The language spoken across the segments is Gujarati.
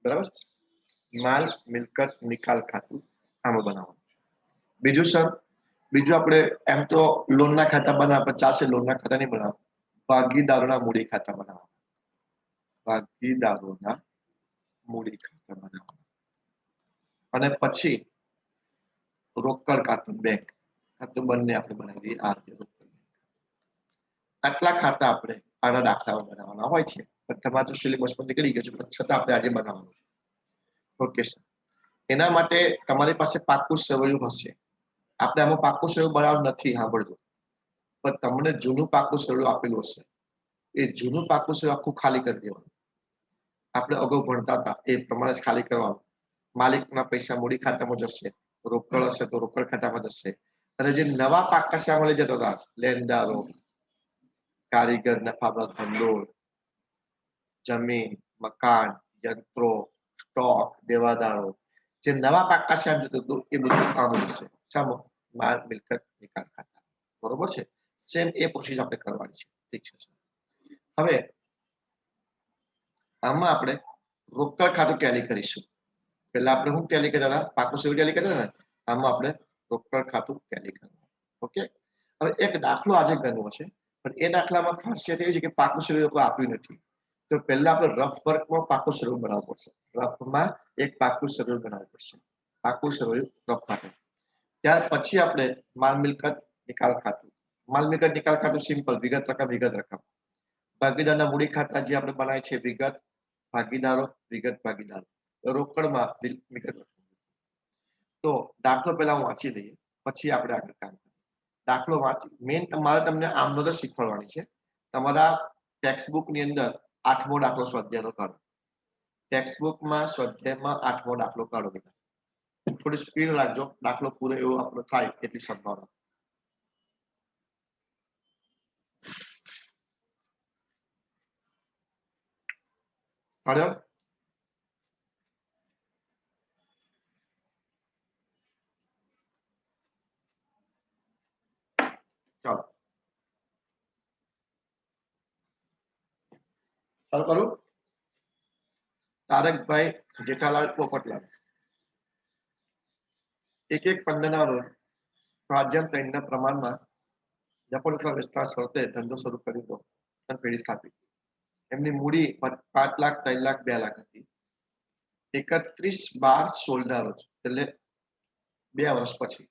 બરાબર. માલ મિલકત નિકાલ ખાતું આમાં બનાવવાનું. બીજું સર, બીજું આપણે એમ તો લોનના ખાતા બનાવવા ચાલશે, લોનના ખાતા નહીં બનાવવા, ભાગીદારોના મૂડી ખાતા બનાવવા. ભાગીદારોના મૂડી ખાતા બનાવવા અને પછી રોકડ ખાતું બેંક ખાતું બંને આપણે બનાવી દઈએ. આ રીતે આટલા ખાતા આપણે આના દાખલાઓ બનાવવાના હોય છે. પણ તમારે તો સિલેબસમાં નીકળી ગયો છે, પણ છતાં આપણે આજે બનાવવાનું છે. Okay sir. એના માટે તમારી પાસે પાકું સરવૈયું હશે. આપણે આમાં પાકું સરવૈયું બનાવવાનું નથી, સાંભળજો. પણ તમને જૂનું પાકું સરવૈયું આપેલું હશે, એ જૂનું પાકું સરવૈયું આખું ખાલી કરી દેવાનું. આપણે અગાઉ ભણતા હતા એ પ્રમાણે જ ખાલી કરવાનું. માલિકના પૈસા મૂડી ખાતામાં જશે, રોકડ હશે તો રોકડ ખાતામાં જશે. અને જે નવા પાકા શા મળી જતા હતા, લેણદારો, કારીગર, નફાબત ભંડોળ, જમીન, મકાન, યંત્રો, સ્ટોક, દેવાદારો, જે નવા પાકા શા જતું હતું એ બધું કામ હશે. ચાલો, માલ મિલકત નિકાલ ખાતા. બરોબર છે. સેમ એ પ્રોસેસ આપણે કરવાની છે. ઠીક છે. હવે આમાં આપણે રોકડ ખાતું ટેલી કરીશું. પહેલા આપણે શું ટેલી કરવાના? પાકું સરવૈયું ટેલી કરવાના ને, આમાં આપણે રોકડ ખાતું ટેલી કરવાનું. ઓકે. હવે એક દાખલો આજે ગણવો છે, પણ એ દાખલામાં ખાસિયત એવી છે કે પાકું સરવૈયું આપ્યું નથી. તો પહેલા આપણે રફ વર્કમાં પાકું સરવૈયું બનાવવું પડશે. રફમાં એક પાકું સરવૈયું બનાવવું પડશે. પાકું સરવૈયું રફ માટે. ત્યાર પછી આપણે માલ મિલકત નિકાલ ખાતું. માલ મિલકત નિકાલ ખાતું સિમ્પલ, વિગત રકમ, વિગત રકમ. ભાગીદારના મૂડી ખાતા જે આપણે બનાવીએ છીએ, વિગત ભાગીદારો, વિગત ભાગીદારો. રોકડમાં વિગત. તો દાખલો પહેલા હું વાંચી દઈએ, પછી આપણે આગળ કામ કરીએ. દાખલો વાંચી મેઇન તમારે તમને આમનો તો શીખવાડવાની છે. તમારા ટેક્સ્ટબુકની અંદર 8મો દાખલો સ્વાધ્યાયનો કાઢો. ટેક્સ્ટબુકમાં સ્વાધ્યાયમાં 8મો દાખલો કાઢો. થોડી સ્પીડ રાખજો, દાખલો પૂરો એવો આપણો થાય એટલી સંભાવના. કાઢ્યો? ચાલો ચાલુ કરું. તારકભાઈ જેઠાલાલ પોપટલાલ 1/1/15 રોજ રાજ્ય ટ્રેનના પ્રમાણમાં જપોલસર વિસ્તાર શરતે ધંધો શરૂ કર્યો અને પેઢી સ્થાપી. એમની મૂડી 5 લાખ, 3 લાખ, 2 લાખ હતી. 31/12/16 રોજ એટલે 2 વર્ષ પછી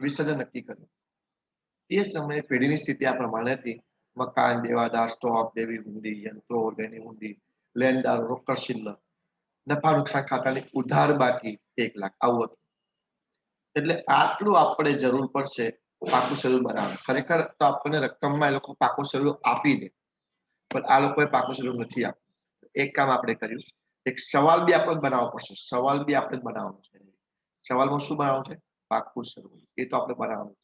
વિસર્જન નક્કી કર્યું. તે સમયે પેઢીની સ્થિતિ આ પ્રમાણે હતી: મકાન, દેવાદાર, સ્ટોક, દેવી હુંડી, યંત્રો, દેની હુંડી, લેણદાર, રોકડ શિલ્લક, નફા નુકસાન ખાતાની ઉધાર બાકી 1 લાખ. આવું હતું. એટલે આટલું આપણે જરૂર પડશે પાકું સરવૈયું બનાવવાનું. ખરેખર તો આપણને રકમમાં એ લોકો પાકું સરવૈયું આપી દે, પણ આ લોકોએ પાકું સરવૈયું નથી આપ્યું. એક કામ આપણે કર્યું, એક સવાલ બી આપણે બનાવવો પડશે. સવાલ બી આપણે બનાવવાનો છે. સવાલમાં શું બનાવવાનું છે? પાકું સરવૈયું. એ તો આપણે બનાવવાનું છે.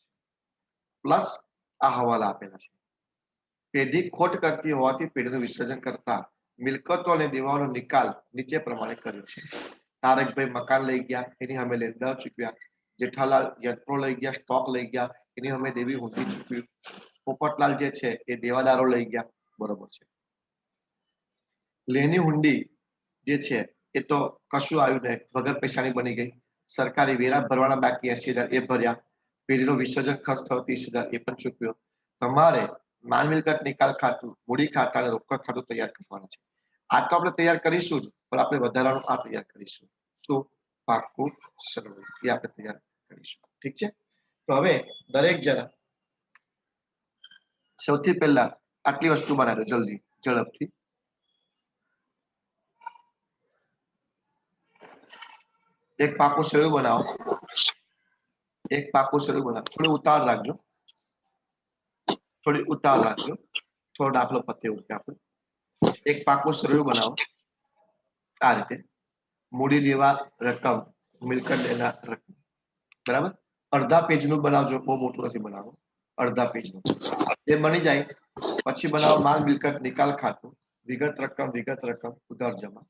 પ્લસ આ હવાલા આપેલા છે. પેઢી ખોટ કરતી હોવાથી પેઢીનું વિસર્જન કરતા મિલકતો અને દેવાનો નિકાલ નીચે પ્રમાણે કર્યો છે. તારકભાઈ મકાન લઈ ગયા, એની સામે લેણદાર ચૂકવ્યા. જેઠાલાલ યંત્રો લઈ ગયા, સ્ટોક લઈ ગયા, એની સામે દેવી હુંડી ચૂકવ્યું. પોપટલાલ જે છે એ દેવાદારો લઈ ગયા. બરોબર છે. લેની હુંડી જે છે એ તો કશું આવ્યું નહીં, વગર પૈસાની બની ગઈ. સરકારી વેરા ભરવાના બાકી 80,000 એ ભર્યા. પેઢીનો વિસર્જન ખર્ચ થયો 30,000 એ પણ ચૂકવ્યો. તમારે માલ મિલકત નિકાલ ખાતું, મૂડી ખાતા અને રોકડ ખાતું તૈયાર કરવાના છે. આ તો આપણે તૈયાર કરીશું જ, પણ આપણે વધારાનું આ તૈયાર કરીશું. શું? પાકું સરવૈયું. એ આપણે તૈયાર કરીશું. ઠીક છે. તો હવે દરેક જણા સૌથી પહેલા આટલી વસ્તુ બનાવી દો જલ્દી, ઝડપથી. એક પાકું સરવૈયું બનાવો. એક પાકું સરવૈયું બનાવો. થોડી ઉતાર રાખજો, થોડી ઉતાર રાખજો. થોડો દાખલો પતે એવું આપણે એક પાકું સરવૈયું બનાવો. આ રીતે મૂડી દેવા રકમ, મિલકત દેનાર રકમ. બરાબર. અડધા પેજનું બનાવજો, બહુ મોટું નથી બનાવવું. અડધા પેજનું. એ બની જાય પછી બનાવો માલ મિલકત નિકાલ ખાતું, વિગત રકમ, વિગત રકમ, ઉધાર જમા.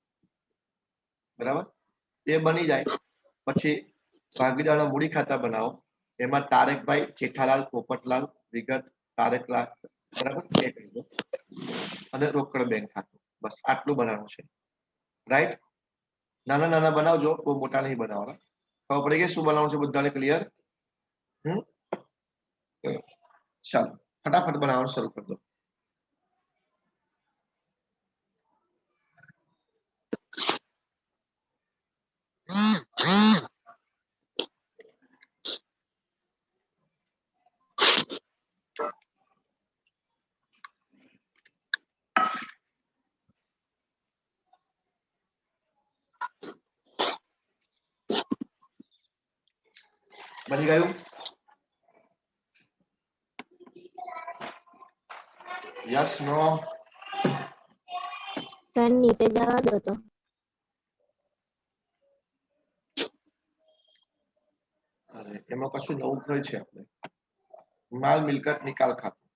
બરાબર. એ બની જાય પછી ભાગીદારના મૂડી ખાતા બનાવો. એમાં તારકભાઈ જેઠાલાલ પોપટલાલ વિગત તારકલાલ. બરાબર. અને રોકડ બેંક ખાતું. બસ આટલું બનાવવાનું છે. રાઈટ? નાના નાના બનાવજો, બહુ મોટા નહીં બનાવવાના. ખબર પડી ગઈ શું બનાવવાનું છે બધાને? ક્લિયર? ચાલો ફટાફટ બનાવવાનું શરૂ કરી દો. બની ગયું? Yes no? સર નીચે જવા દો તો. અરે એમાં કશું નવું થયું છે? આપણે માલ મિલકત નિકાલ ખાતું.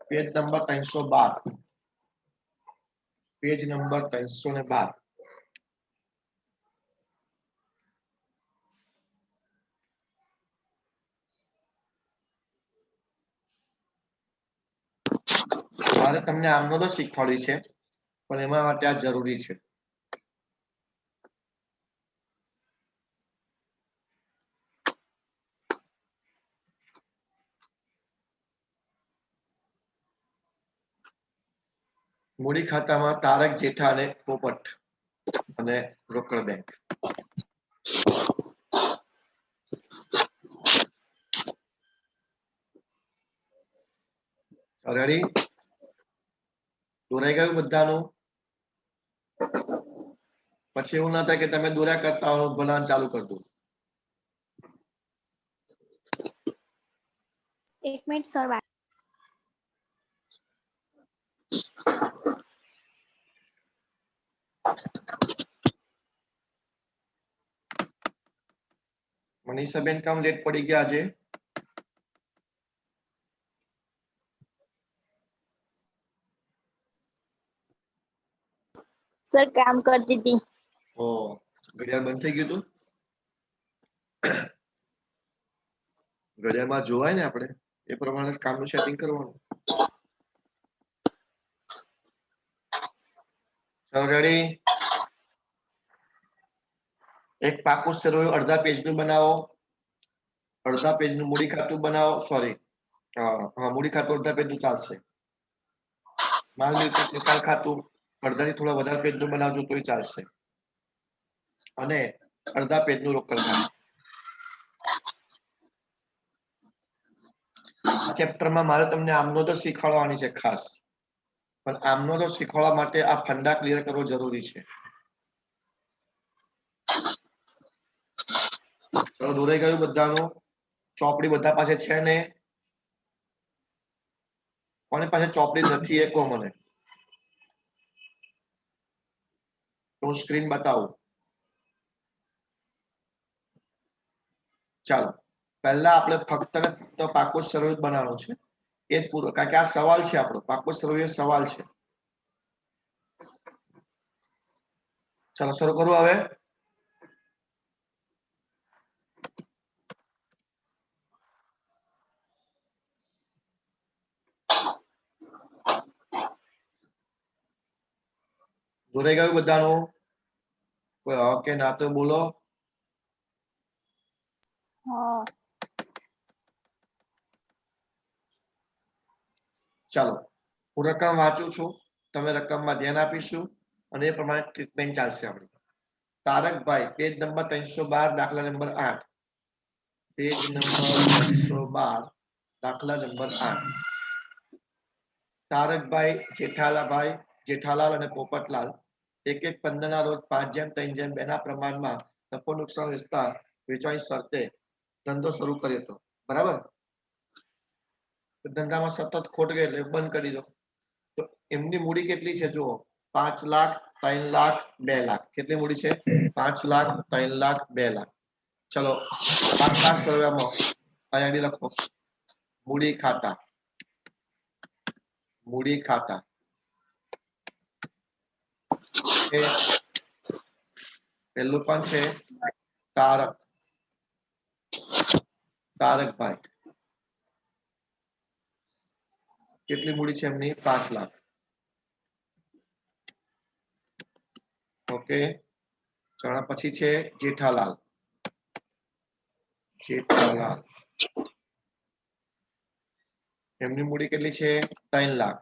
Page number 312. Page number 312. મારે તમને આમનો તો શીખવાડ્યું છે, પણ એમાં માટે આ જરૂરી છે. મૂડી ખાતામાં તારક, જેઠા અને પોપટ અને રોકડ બેંક. રેડી? દોરાઈ ગયું બધાનું? પછી એવું ના થાય કે તમે દોર્યા કરતા હો, ભલાન ચાલુ કરી દો. એક મિનિટ સર. મનીષાબેન કામ લેટ પડી ગયા આજે? સર કામ કરતી હતી. ઓ ઘડિયાળ બંધ થઈ ગયું હતું? ઘડિયાળમાં જોવાય ને, આપણે એ પ્રમાણે કામનું સેટિંગ કરવાનું. ચાલો રેડી? એક પાકું સર્વે અડધા પેજનું બનાવો. અડધા પેજનું મૂડી ખાતું બનાવો. સોરી, હા મૂડી ખાતું અડધા પેજનું ચાલશે. માલ મિલકત નિકાલ ખાતું અડધાથી થોડા વધારે પેજનું બનાવજો તોય ચાલશે. અને અડધા પેજનું રોકડ ખાતું. આ ચેપ્ટરમાં મારે તમને આમનો તો શીખવાડવાની છે ખાસ, પણ આમનો તો શીખવાડવા માટે આ ફંડા ક્લિયર કરવો જરૂરી છે. ચલો દોરાઈ ગયું બધાનું? ચોપડી બધા પાસે છે ને? કોની પાસે ચોપડી નથી એ કહો મને, હું સ્ક્રીન બતાવું. ચાલો પહેલા આપણે ફક્ત ને ફક્ત પાકો સર્વે બનાવવાનો છે, એ જ પૂરો, કારણ કે આ સવાલ છે આપણો. પાકો સર્વે સવાલ છે. ચાલો શરૂ કરું હવે. દોરાઈ ગયું બધાનું? કોઈ ઓકે ના તો બોલો. ચાલો હું રકમ વાંચું છું, તમે રકમમાં ધ્યાન આપીશું અને એ પ્રમાણે ટ્રીટમેન્ટ ચાલશે આપણી. તારકભાઈ, પેજ નંબર 312, દાખલા નંબર 8. પેજ નંબર 312, દાખલા નંબર 8. તારકભાઈ, જેઠાલાલ અને પોપટલાલ 1/1/15 ના રોજ 5:3:2 ના પ્રમાણમાં નફો નુકસાન વિસ્તાર વેચવાની શરતે ધંધો શરૂ કર્યો હતો. બરાબર? ધંધામાં સતત ખોટ ગઈ એટલે બંધ કરી દો. તો એમની મૂડી કેટલી છે જુઓ, 5 લાખ, 3 લાખ, 2 લાખ. કેટલી મૂડી છે? 5 લાખ, 3 લાખ, 2 લાખ. ચલો આખા સર્વેમાં આઈડી લખો. મૂડી ખાતા. મૂડી ખાતા પહેલું પણ છે તારકભાઈ. કેટલી મૂડી છે એમની 5 લાખ. ઓકે, ચણા પછી છે જેઠાલાલ. જેઠાલાલ એમની મૂડી કેટલી છે 3 લાખ.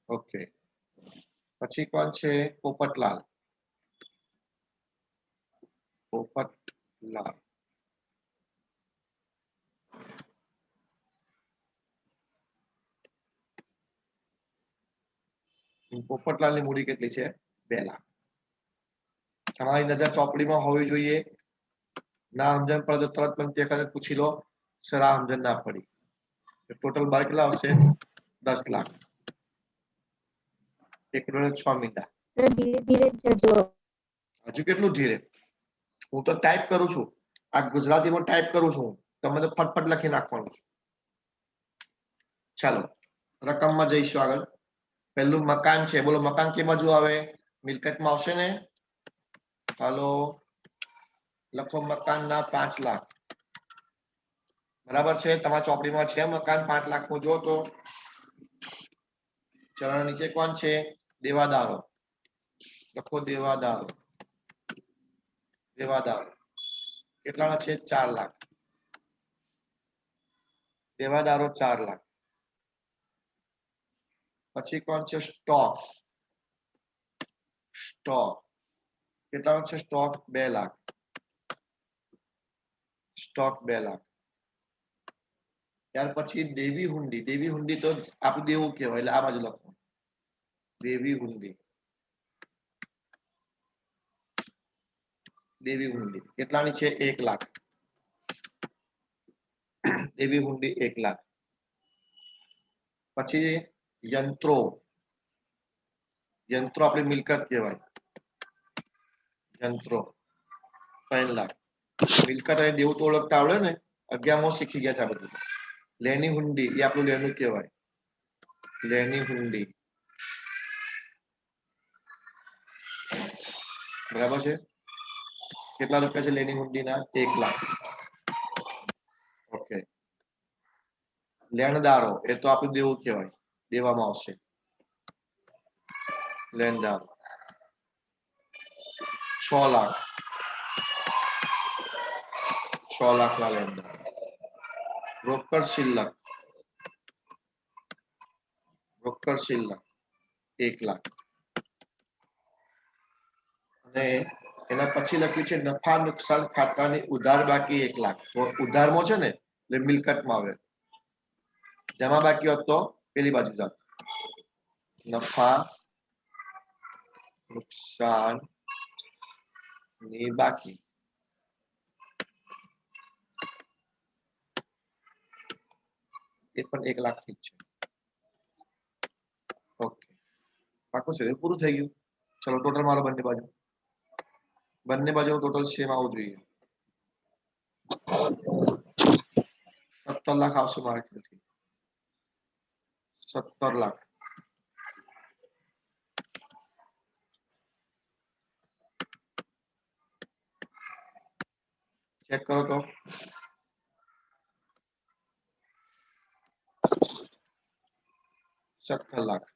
ઓકે, પછી કોણ છે પોપટલાલ. પોપટલાલ પોપટલાલની મૂડી કેટલી છે 2 લાખ. તમારી નજર ચોપડીમાં હોવી જોઈએ. ના સમજણ પડે તો તરત મને તે પૂછી લો સર આ સમજણ ના પડી. ટોટલ બાર કેટલા આવશે 10 લાખ. 1.6 મીંડા. સર ધીરે ધીરે જજો. હજુ કેટલું ધીરે? હું તો ટાઈપ કરું છું. આ ગુજરાતીમાં ટાઈપ કરું છું. તમે તો ફટફટ લખી નાખવાનું છે. ચાલો રકમમાં જઈશું આગળ. પહેલું મકાન છે. બોલો મકાન કે બાજુ આવે? મિલકતમાં આવશે ને? હાલો લખો મકાનના 5 લાખ. બરાબર છે? તમારા ચોપડીમાં છે મકાન 5 લાખ નું? જો તો ચરણ નીચે કોણ છે? દેવાદારો. લખો દેવાદારો. દેવાદારો કેટલાના છે? 4 લાખ. દેવાદારો 4 લાખ. પછી કોણ છે? સ્ટોક. સ્ટોક કેટલાનો છે? સ્ટોક 2 લાખ. સ્ટોક 2 લાખ. ત્યાર પછી દેવી હુંડી. દેવી હુંડી તો આપણું દેવું કહેવાય એટલે આ બાજુ લખો દેવી હુંડી. દેવી હુંડી કેટલાની છે? 1 લાખ. દેવી હુંડી 1 લાખ. પછી યંત્રો. યંત્રો આપણી મિલકત કહેવાય. યંત્રો 3 લાખ. મિલકત અને દેવું તો ઓળખતા આવડે ને? 11મો શીખી ગયા છે આ બધું. લેની હુંડી એ આપણું લેનું કહેવાય. લેની હુંડી બરાબર છે? કેટલા રૂપિયા છે લેની હુંડીના? 1 લાખ. ઓકે. લેણદારો એ તો આપણું દેવું કહેવાય. દેવામાં આવશે. લેણદારો 6 લાખ. 6 લાખના લેણદાર. રોકડ શિલ્લક. રોકડ શિલ્લક 1 લાખ. અને એના પછી લખ્યું છે નફા નુકસાન ખાતાની ઉધાર બાકી 1 લાખ. તો ઉધારમાં છે ને એટલે મિલકતમાં આવે. જમા બાકી હોત તો પેલી બાજુ જાત. નફા નુકસાન ની બાકી. એ પણ 1 લાખ થી છે. ઓકે, પાકું છે? પૂરું થઈ ગયું. ચલો ટોટલ મારો બંને બાજુ. બંને બાજુ ટોટલ સેમ આવવું જોઈએ. 17 લાખ આવશે મારા ખ્યાલથી. 17 લાખ. ચેક કરો તો. $17 લાખ.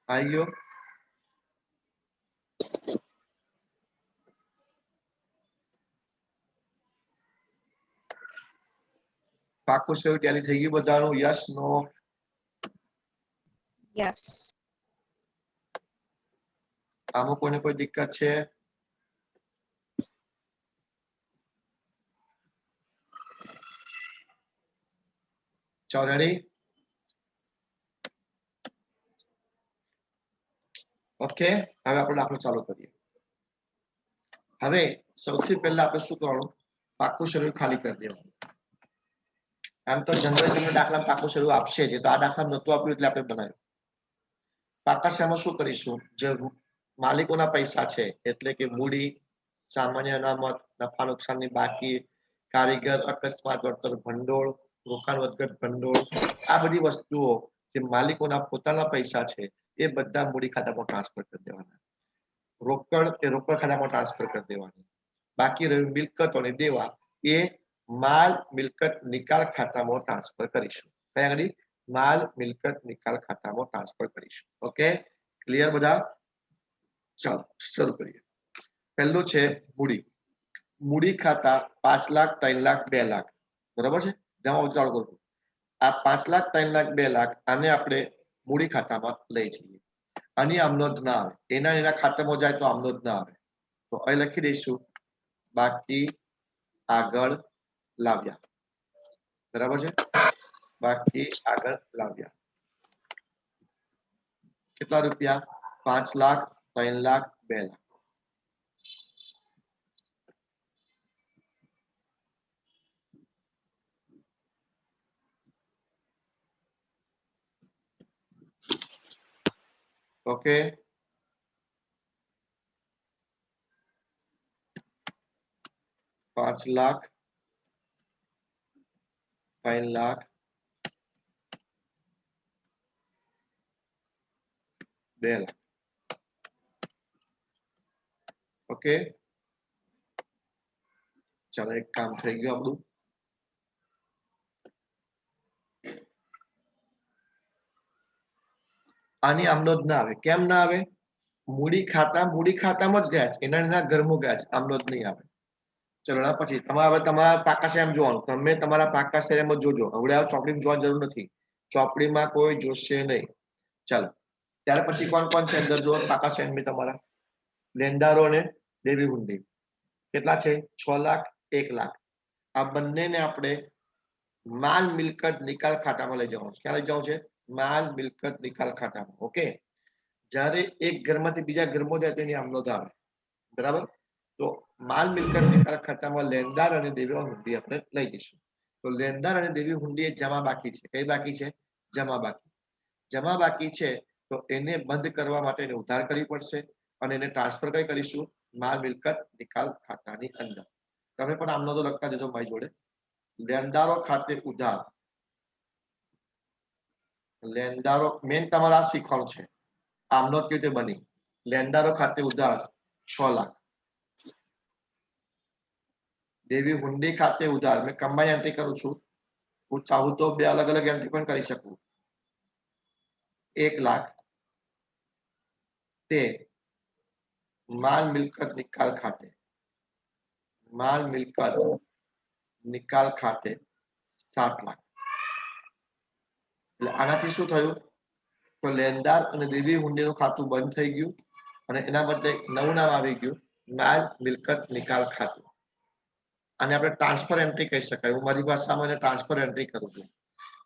આવી ગયો? પાકું છે? ટેલી થઈ ગયું બધાનું? Yes no? યસ. આમાં કોઈને કોઈ દિક્કત છે? ચાલો રેડી? ઓકે, હવે આપણે દાખલો ચાલુ કરીએ. હવે સૌથી પહેલા આપણે શું કરવાનું? પાકું શરીર ખાલી કરી દેવાનું. આમ તો જનરલ તમને દાખલા પાકું શરીર આપશે છે, તો આ દાખલા નહોતું આપ્યું એટલે આપણે બનાવ્યું. પાકા શેમાં શું કરીશું? જે માલિકોના પૈસા છે એટલે કે મૂડી, સામાન્ય અનામત, નફા નુકસાનની બાકી, કારીગર અકસ્માત વળતર ભંડોળ, રોકાણ વધઘટ ભંડોળ, આ બધી વસ્તુઓ જે માલિકોના પોતાના પૈસા છે એ બધા મૂડી ખાતામાં ટ્રાન્સફર કરી દેવાના. રોકડ એ રોકડ ખાતામાં ટ્રાન્સફર કરી દેવાની. બાકી રહ્યું મિલકતો અને દેવા એ માલ મિલકત નિકાલ ખાતામાં ટ્રાન્સફર કરીશું. કયા આગળ? માલ મિલકત નિકાલ ખાતામાં ટ્રાન્સફર કરીશું. ઓકે, ક્લિયર બધા? ચાલો શરૂ કરીએ. પહેલું છે મૂડી. મૂડી ખાતા 5 લાખ, 3 લાખ, 2 લાખ, બરાબર છે? જમા ચાલુ કરું. આ 5 લાખ, 3 લાખ, 2 લાખ આને આપણે મૂડી ખાતામાં લઈ જઈએ. આની આમનોંધ ના આવે, એના ખાતામાં જાય તો આમનોંધ ના આવે. તો અહીં લખી દઈશું બાકી આગળ લાવ્યા. બરાબર છે? બાકી આગળ લાવ્યા. કેટલા રૂપિયા? 5 લાખ, 3 લાખ, 2 લાખ. ઓકે, $5 લાખ, 3 લાખ, 2 લાખ. ઓકે, ચાલો એક કામ થઈ ગયું આપણું. આની આમનોંધ ના આવે. કેમ ના આવે? મૂડી ખાતામાં જ ગયા છે, એના ઘરમાં ગયા છે, આમનોંધ નહીં આવે. ચલો પછી તમારા પાકા શેમ જોવાનું. તમે તમારા પાકા શેરમાં જોજો. હવે આ ચોપડીમાં જોવાની જરૂર નથી. ચોપડીમાં કોઈ જોશે નહીં. ચાલો ત્યાર પછી કોણ કોણ છે અંદર જુઓ પાકા શેરમાં તમારા? લેણદારો અને દેવી હુંડી. કેટલા છે? 6 લાખ, 1 લાખ. આ બંનેને આપણે માલ મિલકત નિકાલ ખાતામાં લઈ જવાનું છે. ક્યાં લઈ જવાનું છે? માલ મિલકત નિકાલ ખાતામાં. ઓકે, જ્યારે એક ઘરમાંથી બીજા ઘરમાં જાય તેની આમનોંધ આવે. બરાબર? તો માલ મિલકત નિકાલ ખાતામાં લેણદાર અને દેવી હુંડી આપણે લઈ જઈશું. તો લેણદાર અને દેવી હુંડી એ જમા બાકી છે. કઈ બાકી છે? જમા બાકી. જમા બાકી છે તો એને બંધ કરવા માટે એને ઉધાર કરવી પડશે અને એને ટ્રાન્સફર કઈ કરીશું? માલ મિલકત નિકાલ ખાતાની અંદર. તમે પણ આમનોંધો લખતા જજો મારી જોડે. લેણદારો ખાતે ઉધાર. લેણદારો મેન તમારા શીખવાનું છે. આમનોંધ કેવી રીતે બની? લેણદારો ખાતે ઉધાર 6 લાખ. દેવી હુંડી ખાતે ઉધાર મેં કમ્બાઈન એન્ટ્રી કરું છું. હું ચાહું તો બે અલગ અલગ એન્ટ્રી પણ કરી શકું. 1 લાખ તે માલ મિલકત નિકાલ ખાતે. માલ મિલકત નિકાલ ખાતે 7 લાખ. એટલે આનાથી શું થયું? તો લેણદાર અને દેવી હુંડીનું ખાતું બંધ થઈ ગયું અને એના બદલે નવું નામ આવી ગયું માલ મિલકત નિકાલ ખાતું. આને આપણે ટ્રાન્સફર એન્ટ્રી કહી શકાય. હું મારી ભાષામાં એને ટ્રાન્સફર એન્ટ્રી કરું છું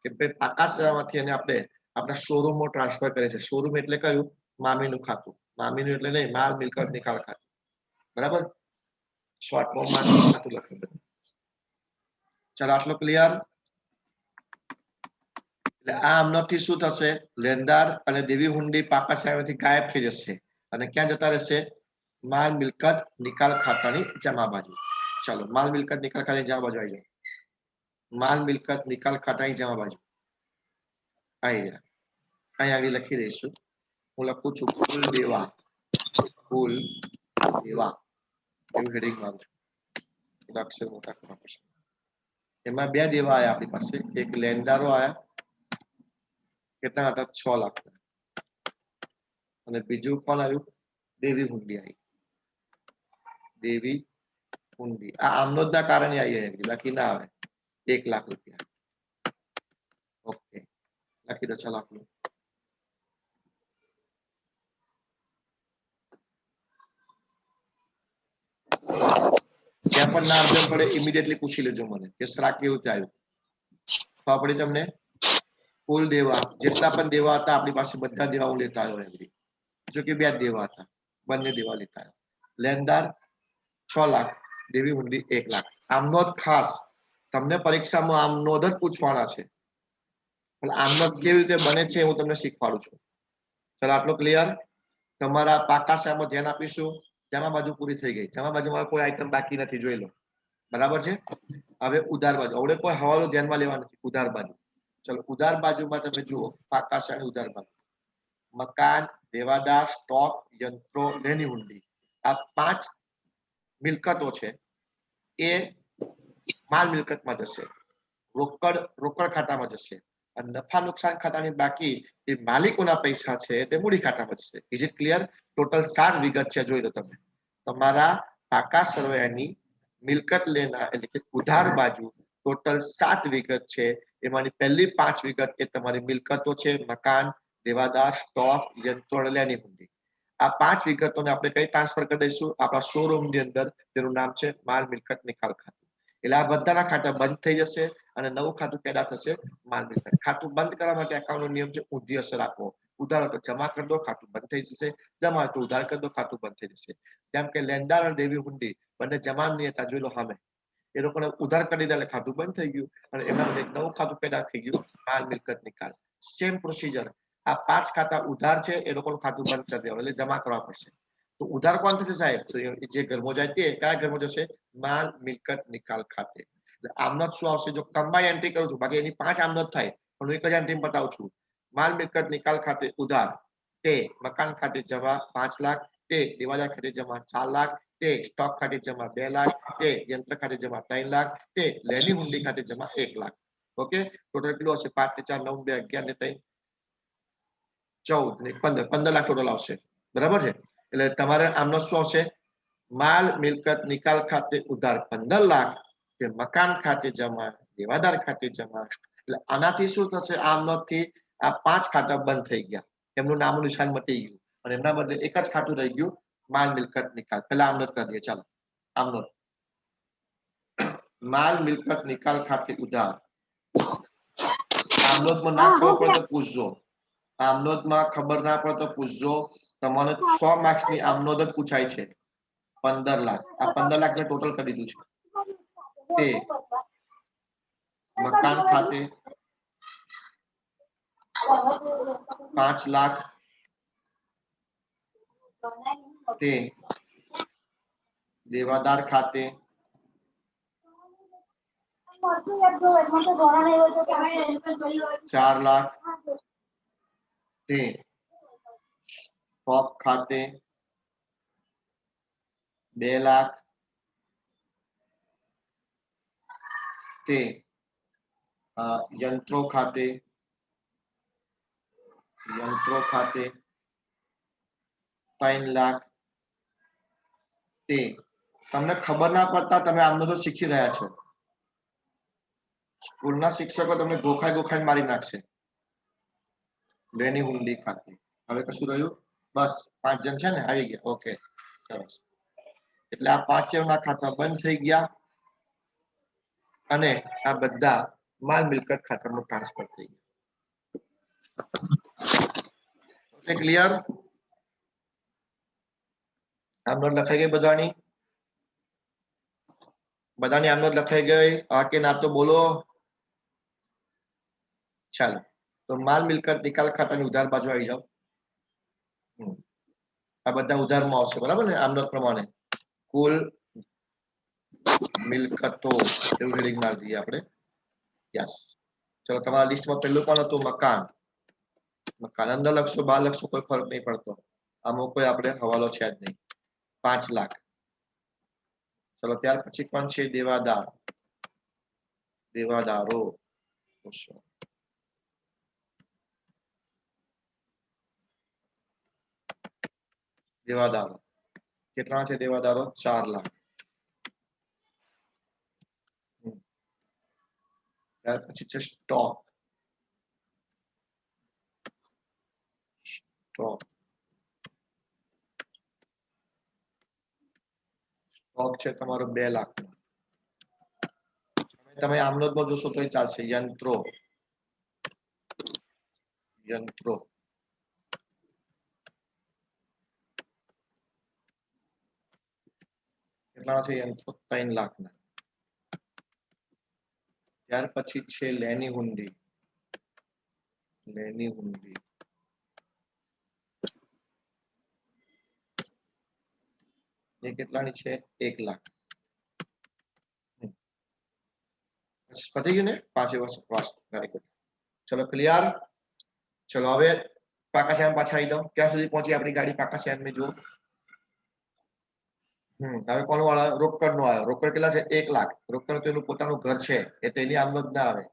કે ભાઈ પાકા સેવામાંથી એને આપણે આપણા શોરૂમમાં ટ્રાન્સફર કરીએ છીએ. શોરૂમ એટલે કયું? મામીનું ખાતું. મામીનું એટલે નહીં, માલ મિલકત નિકાલ ખાતું. બરાબર? શોર્ટમાં મામીનું ખાતું લખ્યું બધું. ચાલો આટલો ક્લિયર. એટલે આ આમનોંધથી શું થશે? લેણદાર અને દેવી હુંડી પાકા સેવામાંથી ગાયબ થઈ જશે અને ક્યાં જતા રહેશે? માલ મિલકત નિકાલ ખાતાની જમા બાજુ. ચાલો માલ મિલકત નિકાલ ખાતાની જમા બાજુ આવી જાય. માલ મિલકત નિકાલ ખાતાની જમા બાજુ આવી જાય. અહીં આગળ લખી દઈશું. હું લખું છું કુલ દેવા. કુલ દેવા એવું હેડિંગ મારું છું. અક્ષર મોટા કરવા પડશે. એમાં બે દેવા આવ્યા આપણી પાસે. એક લેણદારો આવ્યા. કેટલા હતા? 6 લાખ. અને બીજું કોણ આવ્યું? દેવી હુંડી આવી. દેવી હુંડી આ આમનોંધના કારણે આવી, બાકી ના આવે. 1 લાખ રૂપિયા. ઓકે, લખી દો. ચાલો આપણું ત્યાં પણ ના સમજણ પડે ઇમિડિયેટલી પૂછી લેજો મને કે સર આ કેવું થયું. ખબર પડી તમને? કુલ દેવા જેટલા પણ દેવા હતા આપણી પાસે બધા દેવા હું લેતા આવ્યો એવરી. જો કે બે દેવા હતા, બંને દેવા લેતા આવ્યો. લેણદાર 6 લાખ, દેવી હુંડી 1 લાખ. આમનોંધ ખાસ તમને પરીક્ષામાં આમનોંધ જ પૂછવાના છે. પણ આમનોંધ કેવી રીતે બને છે હું તમને શીખવાડું છું. ચલો આટલો ક્લિયર. તમારા પાકા શામાં ધ્યાન આપીશું. જમા બાજુ પૂરી થઈ ગઈ. જમા બાજુમાં કોઈ આઈટમ બાકી નથી, જોઈ લો. બરાબર છે. હવે ઉધાર બાજુ, હવે કોઈ હવાલો ધ્યાનમાં લેવા નથી. ઉધાર બાજુ, ચલો ઉધાર બાજુમાં તમે જુઓ પાકા શાની ઉધાર બાજુ, મકાન, દેવાદાર, સ્ટોક, યંત્રો, લેણી હુંડી, આ 5 મિલકતો છે એ માલ મિલકતમાં જશે, રોકડ ખાતામાં જશે, અને નફા નુકસાન ખાતાની બાકી એ માલિકોના પૈસા છે તે મૂડી ખાતામાં જશે. Is it clear? ટોટલ 7 વિગત છે. જોઈ લો તમે તમારા પાકા સરવૈયાની મિલકત લેના એટલે કે ઉધાર બાજુ ટોટલ 7 વિગત છે. એમાંની પહેલી 5 વિગત એ તમારી મિલકતો છે, મકાન, દેવાદાર, સ્ટોક, યંત્રો અને લેણી હુંડી. આ 5 વિગતોને આપણે કઈ ટ્રાન્સફર કરી દઈશું આપણા શોરૂમ ની અંદર, જેનું નામ છે માલ મિલકત નિકાલ ખાતું. એટલે આ બધાના ખાતા બંધ થઈ જશે અને નવું ખાતું પેદા થશે, માલ મિલકત ખાતું. બંધ કરવા માટે એકાઉન્ટ નો નિયમ છે ઊંધી અસર આપવો. ઉધાર તો જમા કરી દો, ખાતું બંધ થઈ જશે. જમા તો ઉધાર કરી દો, ખાતું બંધ થઈ જશે. જેમ કે લેણદાર અને દેવી હુંડી બંને જમા નહીં હતા, જોઈ લો સામે. એ લોકોને ઉધાર કરી દીધા એટલે ખાતું બંધ થઈ ગયું અને એના માટે એક નવું ખાતું પેદા થઈ ગયું, માલ મિલકત નિકાલ. Same procedure. આ 5 ખાતા ઉધાર છે, એ લોકોનું ખાતું બંધ કરી દેવાનું એટલે જમા કરવા પડશે. તો ઉધાર કોણ થશે સાહેબ? તો જે ઘરમાં જાય તે કયા ઘરમાં જશે? માલ મિલકત નિકાલ ખાતે. એટલે આમનોટ શું આવશે? જો કમ્બાઈન એન્ટ્રી કરું છું, બાકી એની 5 આમનોટ થાય, પણ હું એક જ એન્ટ્રી બતાવું છું. માલ મિલકત નિકાલ ખાતે ઉધાર, તે મકાન ખાતે જમા 5 લાખ, તે દેવાદાર ખાતે જમા 4 લાખ, તે સ્ટોક ખાતે જમા 2 લાખ, તે યંત્ર ખાતે જમા 3 લાખ, તે લેણી હુંડી ખાતે જમા 1 લાખ. ઓકે, ટોટલ કેટલું હશે? 5 ને 4 9 2 11 ને 3 14 ને 15 લાખ ટોટલ આવશે. બરાબર છે. એટલે તમારે આમનો શું આવશે? માલ મિલકત નિકાલ ખાતે ઉધાર 15 લાખ, કે મકાન ખાતે જમા, દેવાદાર ખાતે જમા. એટલે આનાથી શું થશે? આમનોથી આ 5 ખાતા બંધ થઈ ગયા, એમનું નામનું નિશાન મટી ગયું અને એમના બદલે એક જ ખાતું રહી ગયું, માલ મિલકત નિકાલ. પહેલા આમનોટ કરી દઈએ. ચાલો આમનોટ. માલ મિલકત નિકાલ ખાતે ઉધાર. આમનોટમાં ના ખબર પડે તો પૂછજો. આમનોટમાં ખબર ના પડે તો પૂછજો. તમારે 6 માર્ક્સ ની આમનોટ જ પૂછાય છે. 15 લાખ, આ 15 લાખ ને ટોટલ કરી દીધું છે. તે મકાન ખાતે 5 લાખ, તે દેવાદાર ખાતે 4 લાખ, તે સ્ટોક ખાતે 2 લાખ, તે યંત્રો ખાતે 3 લાખ, તે તમને ખબર ના પડતા તમે આમનો તો શીખી રહ્યા છો. સ્કૂલના શિક્ષકો તમને ગોખાઈ મારી નાખશે. લેણી હુંડી ખાતે હવે કશું રહ્યું? બસ 5 જણ છે ને? આવી ગયા. ઓકે, સરસ. એટલે આ 5 ના ખાતા બંધ થઈ ગયા અને આ બધા માલ મિલકત ખાતામાં ટ્રાન્સફર થઈ ગયા. Okay, clear? આમનોટ લખાઈ ગઈ બધાની? બધાની આમનોટ લખાઈ ગઈ? હા કે ના તો બોલો. ચાલો, તો માલ મિલકત નિકાલ ખાતાની ઉધાર બાજુ આવી જાઓ. આ બધા ઉધારમાં આવશે, બરાબર ને? આમનોટ પ્રમાણે કુલ મિલકતો એવું હેડિંગ મારી દઈએ આપણે. યસ. ચલો, તમારા લિસ્ટમાં પહેલું કોણ હતું? મકાન. મકાન અંદર લખશો, બહાર લખશો, કોઈ ફરક નહીં પડતો. આમાં કોઈ આપણે હવાલો છે જ નહીં. 5 લાખ. ચલો, ત્યાર પછી કોણ છે? દેવાદાર. દેવાદારો. દેવાદારો કેટલા છે? દેવાદારો 4 લાખ. ત્યાર પછી છે સ્ટોક. સ્ટોક છે તમારો 2 લાખ. તમે આમનોટમાં જોશો તો ચાલશે. યંત્રો કેટલા છે? યંત્રો 3 લાખ ના. ત્યાર પછી છે લેણી હુંડી. એ કેટલાની છે? 1 લાખ. પતી ગયું ને 5 વર્ષ વેરી ગુડ ચલો ક્લિયર ચલો હવે પાકા શેન પાછા આવી જાઓ ક્યાં સુધી પહોંચી આપણી ગાડી પાકા શેન में જુઓ હવે કોનો વાળો રોકડ નો આવ્યો રોકડ કેટલા છે 1 લાખ રોકડ તો એનું પોતાનું ઘર છે એટલે એની આમનો જ ના આવે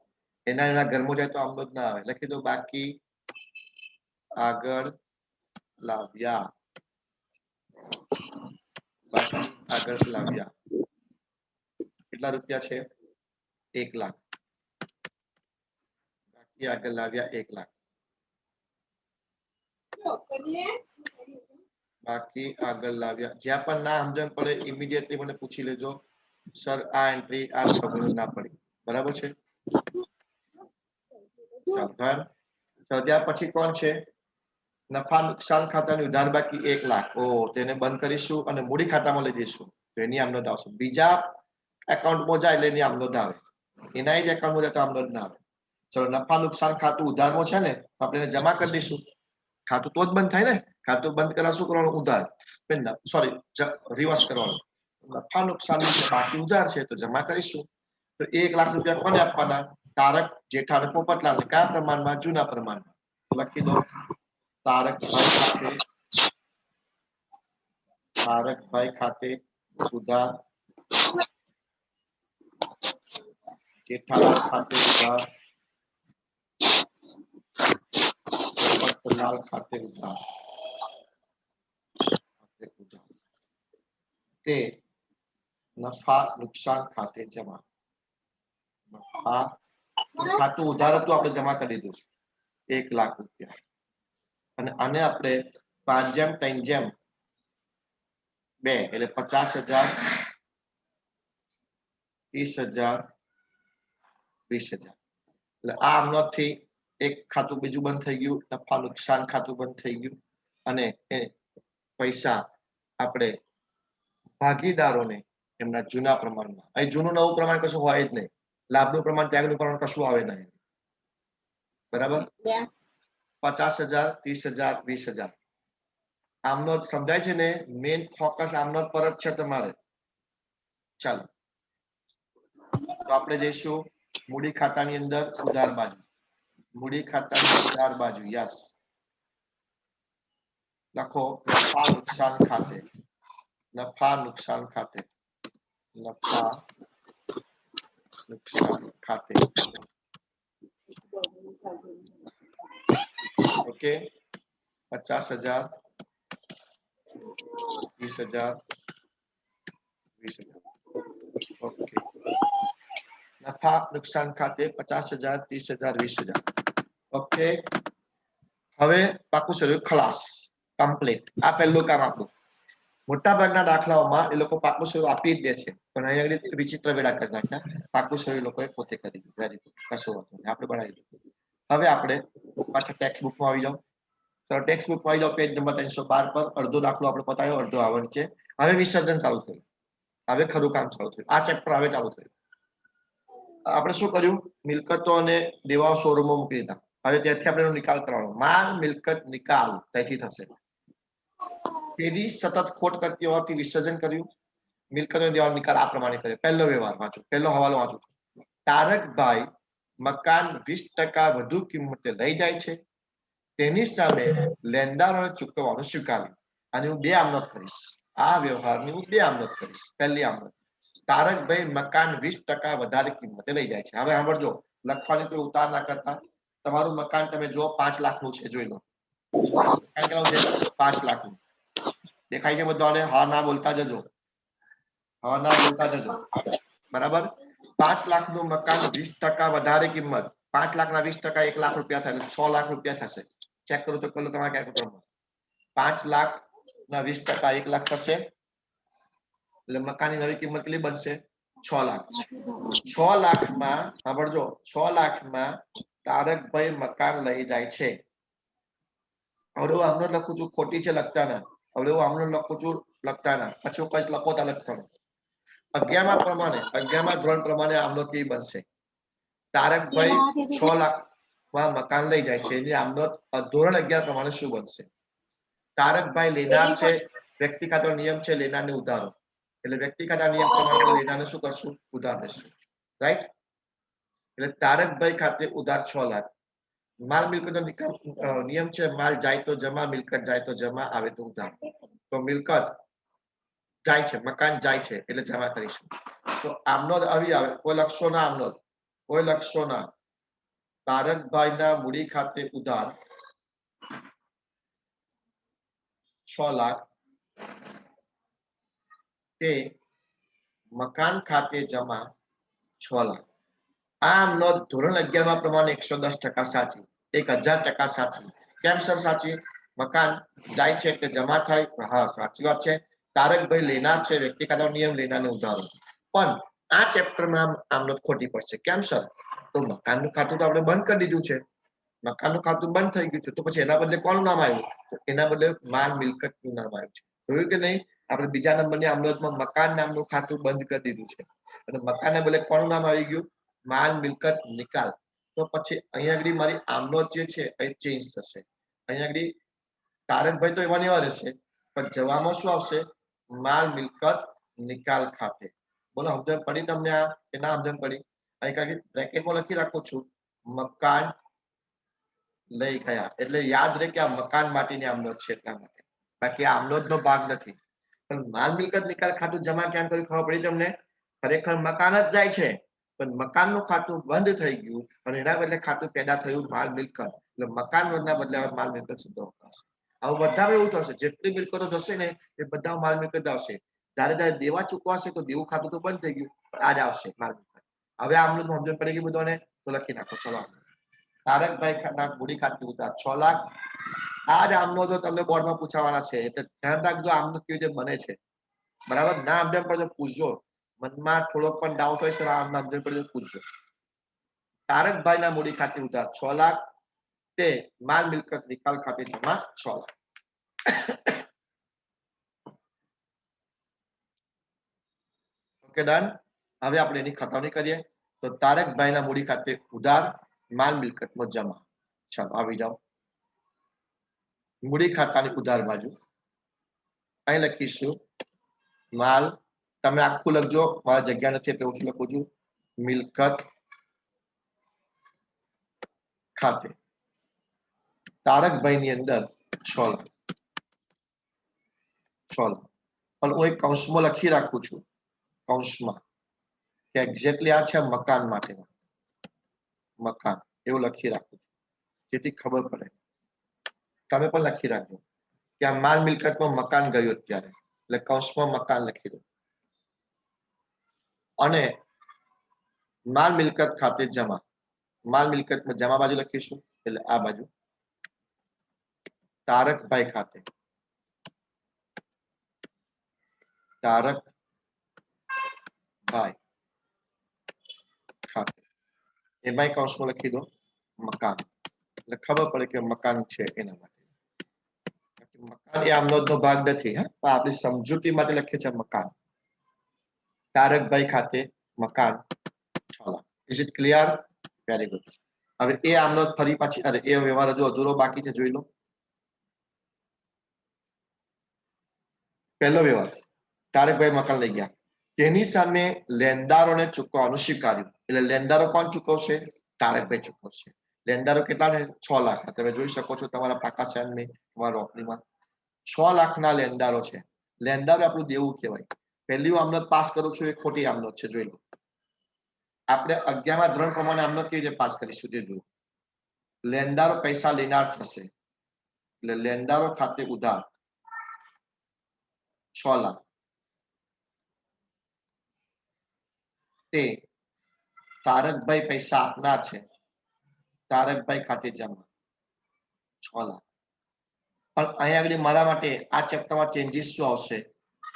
એના ઘરમાં જાય તો આમનો જ ના આવે લખી દો બાકી આગળ લાવ્યા કેટલા રૂપિયા છે 1 લાખ બાકી આગળ લાવ્યા 1 લાખ બાકી આગળ લાવ્યા જ્યાં પણ ના સમજણ પડે ઇમિડિયેટલી મને પૂછી લેજો સર આ એન્ટ્રી આ ખબર ના પડી બરાબર છે ચાલો ત્યાર પછી કોણ છે નફા નુકસાન ખાતાની ઉધાર બાકી 1 લાખ ઓ તેને બંધ કરીશું અને મૂડી ખાતામાં લઈ જઈશું તો એની આમનોંધ આવશે બીજા એકાઉન્ટમાં જાય એટલે એની આમનોંધ આવે એના જ એકાઉન્ટમાં જાય તો આમનોંધ ના આવે ચલો નફા નુકસાન ખાતું ઉધારમાં છે ને આપણે એને જમા કરી દઈશું ખાતું તો જ બંધ થાય ને ખાતું બંધ કરવા શું કરવાનું ઉધાર સોરી રિવર્સ કરવાનું નફા નુકસાન બાકી ઉધાર છે તો જમા કરીશું તો 1 લાખ રૂપિયા કોને આપવાના તારક જેઠા અને પોપટલાલ કયા પ્રમાણમાં જૂના પ્રમાણમાં લખી દો તારકભાઈ ખાતે ઉધાર જેઠાલાલ ખાતે ઉધાર પોપટલાલ ખાતે ઉધાર તે નફા નુકસાન ખાતે જમા નફા ખાતું ઉધાર હતું આપણે જમા કરી દીધું 1 લાખ રૂપિયા અને આને આપણે 5/3/2 એટલે 50,000 30,000 20,000 એટલે આ આમનોંધથી એક ખાતું બીજું બંધ થઈ ગયું નફા નુકસાન ખાતું બંધ થઈ ગયું અને એ પૈસા આપણે ભાગીદારોને એમના જૂના પ્રમાણમાં અહીં જૂનું નવું પ્રમાણ કશું હોય જ નહીં લાભનું પ્રમાણ ત્યાગનું પ્રમાણ કશું આવે નહીં બરાબર 50,000 30,000 20,000 આમનોંધ સમજાય છે ને મેઇન ફોકસ આમનોંધ પર જ છે તમારે ચાલો તો આપણે જઈશું મૂડી ખાતાની અંદર ઉધાર બાજુ મૂડી ખાતાની ઉધાર બાજુ યસ લખો નફા નુકસાન ખાતે નફા નુકસાન ખાતે નફા નુકસાન ખાતે ઓકે 50,000 20,000 20,000 ઓકે નફા નુકસાન ખાતે 50,000 30,000 20,000 ઓકે હવે પાકું શરૂ ખલાસ કમ્પ્લીટ આ પહેલું કામ આપણું મોટા ભાગના દાખલાઓમાં એ લોકો પાકું શરૂ આપી જ દે છે પણ અહીંયા વિચિત્ર વેળા કરી નાખ્યા પાકું શરૂ લોકોએ પોતે કરી દીધું વેરી ગુડ કશું વાંધો નહીં આપણે બનાવી દીધું હવે આપણે પાછા ટેક્સ્ટ બુકમાં આવી જાઓ તો ટેક્સ્ટ બુકમાં આવી જાઓ પેજ નંબર 312 પર અડધો દાખલો આપણે પતાવ્યો અડધો આવડ છે હવે વિસર્જન ચાલુ થયું હવે ખરું કામ ચાલુ થયું આ ચેપ્ટર હવે ચાલુ થયું આપણે શું કર્યું મિલકતો અને દેવાઓ શોરૂમમાં મૂકી દીધા હવે ત્યાંથી આપણે એનો નિકાલ કરવાનો માલ મિલકત નિકાલ ત્યાંથી થશે પેઢી સતત ખોટ કરતી હોવાથી વિસર્જન કર્યું મિલકતો દેવાનો નિકાલ આ પ્રમાણે કર્યો પહેલો વ્યવહાર વાંચો પહેલો હવાલો વાંચું છું તારકભાઈ મકાન 20% વધુ કિંમતે લઈ જાય છે તેની સામે લેણદારોને ચૂકવવાનું સ્વીકાર્યું અને હું 2 આમનોંધ કરીશ આ વ્યવહારની હું 2 આમનોંધ કરીશ પહેલી આમનોંધ તારકભાઈ મકાન 20% વધારે કિંમતે લઈ જાય છે હવે સાંભળજો લખવાની કોઈ ઉતાર ના કરતા તમારું મકાન તમે જો 5 લાખનું છે જોઈ લો કેટલું છે 5 લાખનું દેખાય છે બધાને હા ના બોલતા જજો બરાબર 5 લાખનું મકાન 20% વધારે કિંમત 5 લાખના 20% 1 લાખ રૂપિયા થાય 6 લાખ રૂપિયા થશે ચેક કરો તો કલો તમારા કેલ્ક્યુલેટરમાં 5 લાખના 20% 1 લાખ થશે એટલે મકાનની નવી કિંમત કેટલી બનશે 6 લાખ 6 લાખમાં સાંભળજો 6 લાખમાં તારકભાઈ મકાન લઈ જાય છે હવે હું આમનો લખું છું ખોટી છે લખતા ના હવે હું આમનો લખું છું લખતા ના પછી હું કઈ લખો તા લખવાનું 11મા પ્રમાણે 11મા ધોરણ પ્રમાણે આમનો કેવી બનશે તારકભાઈ 6 લાખમાં મકાન લઈ જાય છે એની આમનો ધોરણ 11 પ્રમાણે શું બનશે તારકભાઈ લેનાર છે વ્યક્તિ ખાતો નિયમ છે લેનારને ઉધારો એટલે વ્યક્તિ ખાતા નિયમ પ્રમાણે લેનારને શું કરશું ઉધાર દેશું રાઈટ એટલે તારકભાઈ ખાતે ઉધાર 6 લાખ. માલ મિલકતનો નિયમ છે માલ જાય તો જમા, મિલકત જાય તો જમા, આવે તો ઉધાર. તો મિલકત જાય છે, મકાન જાય છે એટલે જમા કરીશું. તો આમનોંધ આવી આવે, કોઈ લખશો ના આમનોંધ, કોઈ લખશો ના. તારકભાઈના મૂડી ખાતે ઉધાર 6 લાખ તે મકાન ખાતે જમા 6 લાખ. આ આમનોંધ ધોરણ 11 માં પ્રમાણે 110% સાચી, 1000% સાચી. કેમ સર સાચી? મકાન જાય છે એટલે જમા થાય. હા, સાચી વાત છે. તારકભાઈ લેનાર છે, વ્યક્તિ ખાતાનો નિયમ લેનારને ઉધારો. પણ આ ચેપ્ટરમાં આમનોંધ ખોટી પડશે. કેમ સર? તો મકાનનું ખાતું તો આપણે બંધ કરી દીધું છે, મકાનનું ખાતું બંધ થઈ ગયું છે, તો પછી એના બદલે કોનું નામ આવ્યું? તો એના બદલે માલ મિલકતનું નામ આવ્યું છે. જોયું કે નહીં? આપણે બીજા નંબરની આમનોંધમાં મકાન નામનું ખાતું બંધ કરી દીધું છે અને મકાનને બદલે કોનું નામ આવી ગયું? માલ મિલકત નિકાલ. તો પછી અહીંયા આગળ મારી આમનોંધ જે છે એ ચેન્જ થશે. અહીંયા આગળ તારકભાઈ તો એવા ને એવા રહેશે, પણ જવામાં શું આવશે? માલ મિલકત નિકાલ ખાતે. બોલો સમજણ પડી તમને? આ કે ના સમજણ પડી? અહીં બ્રેકેટમાં લખી રાખું છું, મકાન લઈ ગયા, એટલે યાદ રહે કે આ મકાન માટેની આમનોંધ છે એટલા માટે, બાકી આ આમનોંધનો ભાગ નથી. પણ માલ મિલકત નિકાલ ખાતું જમા ક્યાં કર્યું ખબર પડી તમને? ખરેખર મકાન જ જાય છે, પણ મકાનનું ખાતું બંધ થઈ ગયું અને એના બદલે ખાતું પેદા થયું માલ મિલકત. એટલે મકાન ના બદલે માલ મિલકત શબ્દ વપરાશે. આવું બધામાં એવું થશે, જેટલી મિલકતો જશે ને એ બધા માલ મિલકત આવશે. જ્યારે જ્યારે દેવા ચૂકવાશે તો દેવું ખાતું તો બંધ થઈ ગયું, આ જ આવશે માલ મિલકત. હવે આમનું સમજણ પડી ગઈ બધાને? તો લખી નાખો. ચલો, તારકભાઈ ના મૂડી ખાતે ઉધાર 6 લાખ. આ જ આમનોંધો તમને બોર્ડમાં પૂછાવાના છે, એટલે ધ્યાન રાખજો આમનોંધ કેવી રીતે બને છે. બરાબર? ના સમજણ પડે તો પૂછજો, મનમાં થોડોક પણ ડાઉટ હોય સર આમના સમજણ પડે તો પૂછજો. તારકભાઈના મૂડી ખાતે ઉધાર 6 લાખ તે માલ મિલકત નિકાલ ખાતે જમા 6 લાખ. Okay, done. હવે આપણે એની ખતાવણી કરીએ. તો તારકભાઈના મૂડી ખાતે ઉધાર, માલ મિલકતમાં જમા. ચાલો આવી જાઓ મૂડી ખાતાની ઉધાર બાજુ. અહીં લખીશું માલ, તમે આખું લખજો, મારા જગ્યા નથી એટલે ઓછું લખું છું. મિલકત ખાતે તારકભાઈ ની અંદર 6 લાખ. 6 લાખ પણ હું એક કૌંસમાં લખી રાખું છું, કૌંસમાં કે એક્ઝેક્ટલી આ છે મકાન માટે, મકાન એવું લખી રાખું છું જેથી ખબર પડે. તમે પણ લખી રાખજો કે આ માલ મિલકતમાં મકાન ગયું અત્યારે, એટલે કૌંસમાં મકાન લખી દો. અને માલ મિલકત ખાતે જમા, માલ મિલકતમાં જમા બાજુ લખીશું, એટલે આ બાજુ તારકભાઈ ખાતે, તારકભાઈ ખાતે એમાંય કૌંસમાં લખી દો મકાન, એટલે ખબર પડે કે મકાન છે એના માટે. મકાન એ આમનોંધનો ભાગ નથી, હા, આપણી સમજૂતી માટે લખીએ છીએ મકાન. તારકભાઈ ખાતે મકાન 6 lakh. Is it clear? Very good. હવે એ આમનોંધ ફરી પાછી, અરે એ વ્યવહાર હજુ અધૂરો બાકી છે, જોઈ લો. પહેલો વ્યવહાર, તારકભાઈ મકાન લઈ ગયા, તેની સામે લેણદારોને ચૂકવવાનું સ્વીકાર્યું. એટલે લેણદારો કોણ ચૂકવશે? તારકભાઈ ચૂકવશે. લેણદારો કેટલા ને? 6 લાખ. તમે જોઈ શકો છો તમારા પાકા શહેરની તમારા રોકડીમાં 6 લાખના લેણદારો છે. લેણદારો આપણું દેવું કહેવાય. પહેલી આમનોંધ પાસ કરું છું એ ખોટી આમનોંધ છે, જોઈ લો. આપણે 11મા ધોરણ પ્રમાણે આમનોંધ કેવી રીતે પાસ કરીશું તે જોયું. લેણદારો પૈસા લેનાર થશે, એટલે લેણદારો ખાતે ઉધાર 6 લાખ તે તારકભાઈ પૈસા આપનાર છે, તારકભાઈ ખાતે જમા 6 લાખ. પણ અહીંયા આગળ મારા માટે આ ચેપ્ટરમાં ચેન્જીસ શું આવશે?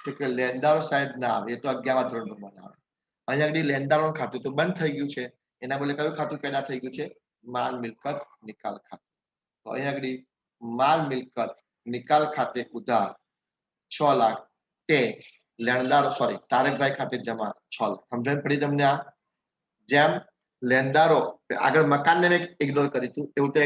તો કે લેણદારો સાહેબ ના આવે, એ તો 11મા ધોરણ પ્રમાણે આવે. અહીંયા આગળ લેણદારોનું ખાતું તો બંધ થઈ ગયું છે, એના બદલે કયું ખાતું પેદા થઈ ગયું છે? માલ મિલકત નિકાલ ખાતું. તો અહીંયા આગળ માલ મિલકત નિકાલ ખાતે ઉધાર 6 લાખ તે લેણદારો તારકભાઈ ખાતે જમા 6 લાખ. સમજણ પડી તમને? આ જેમ લેણદારો આગળ મકાનને મેં ઇગ્નોર કરી હતું, એવું તો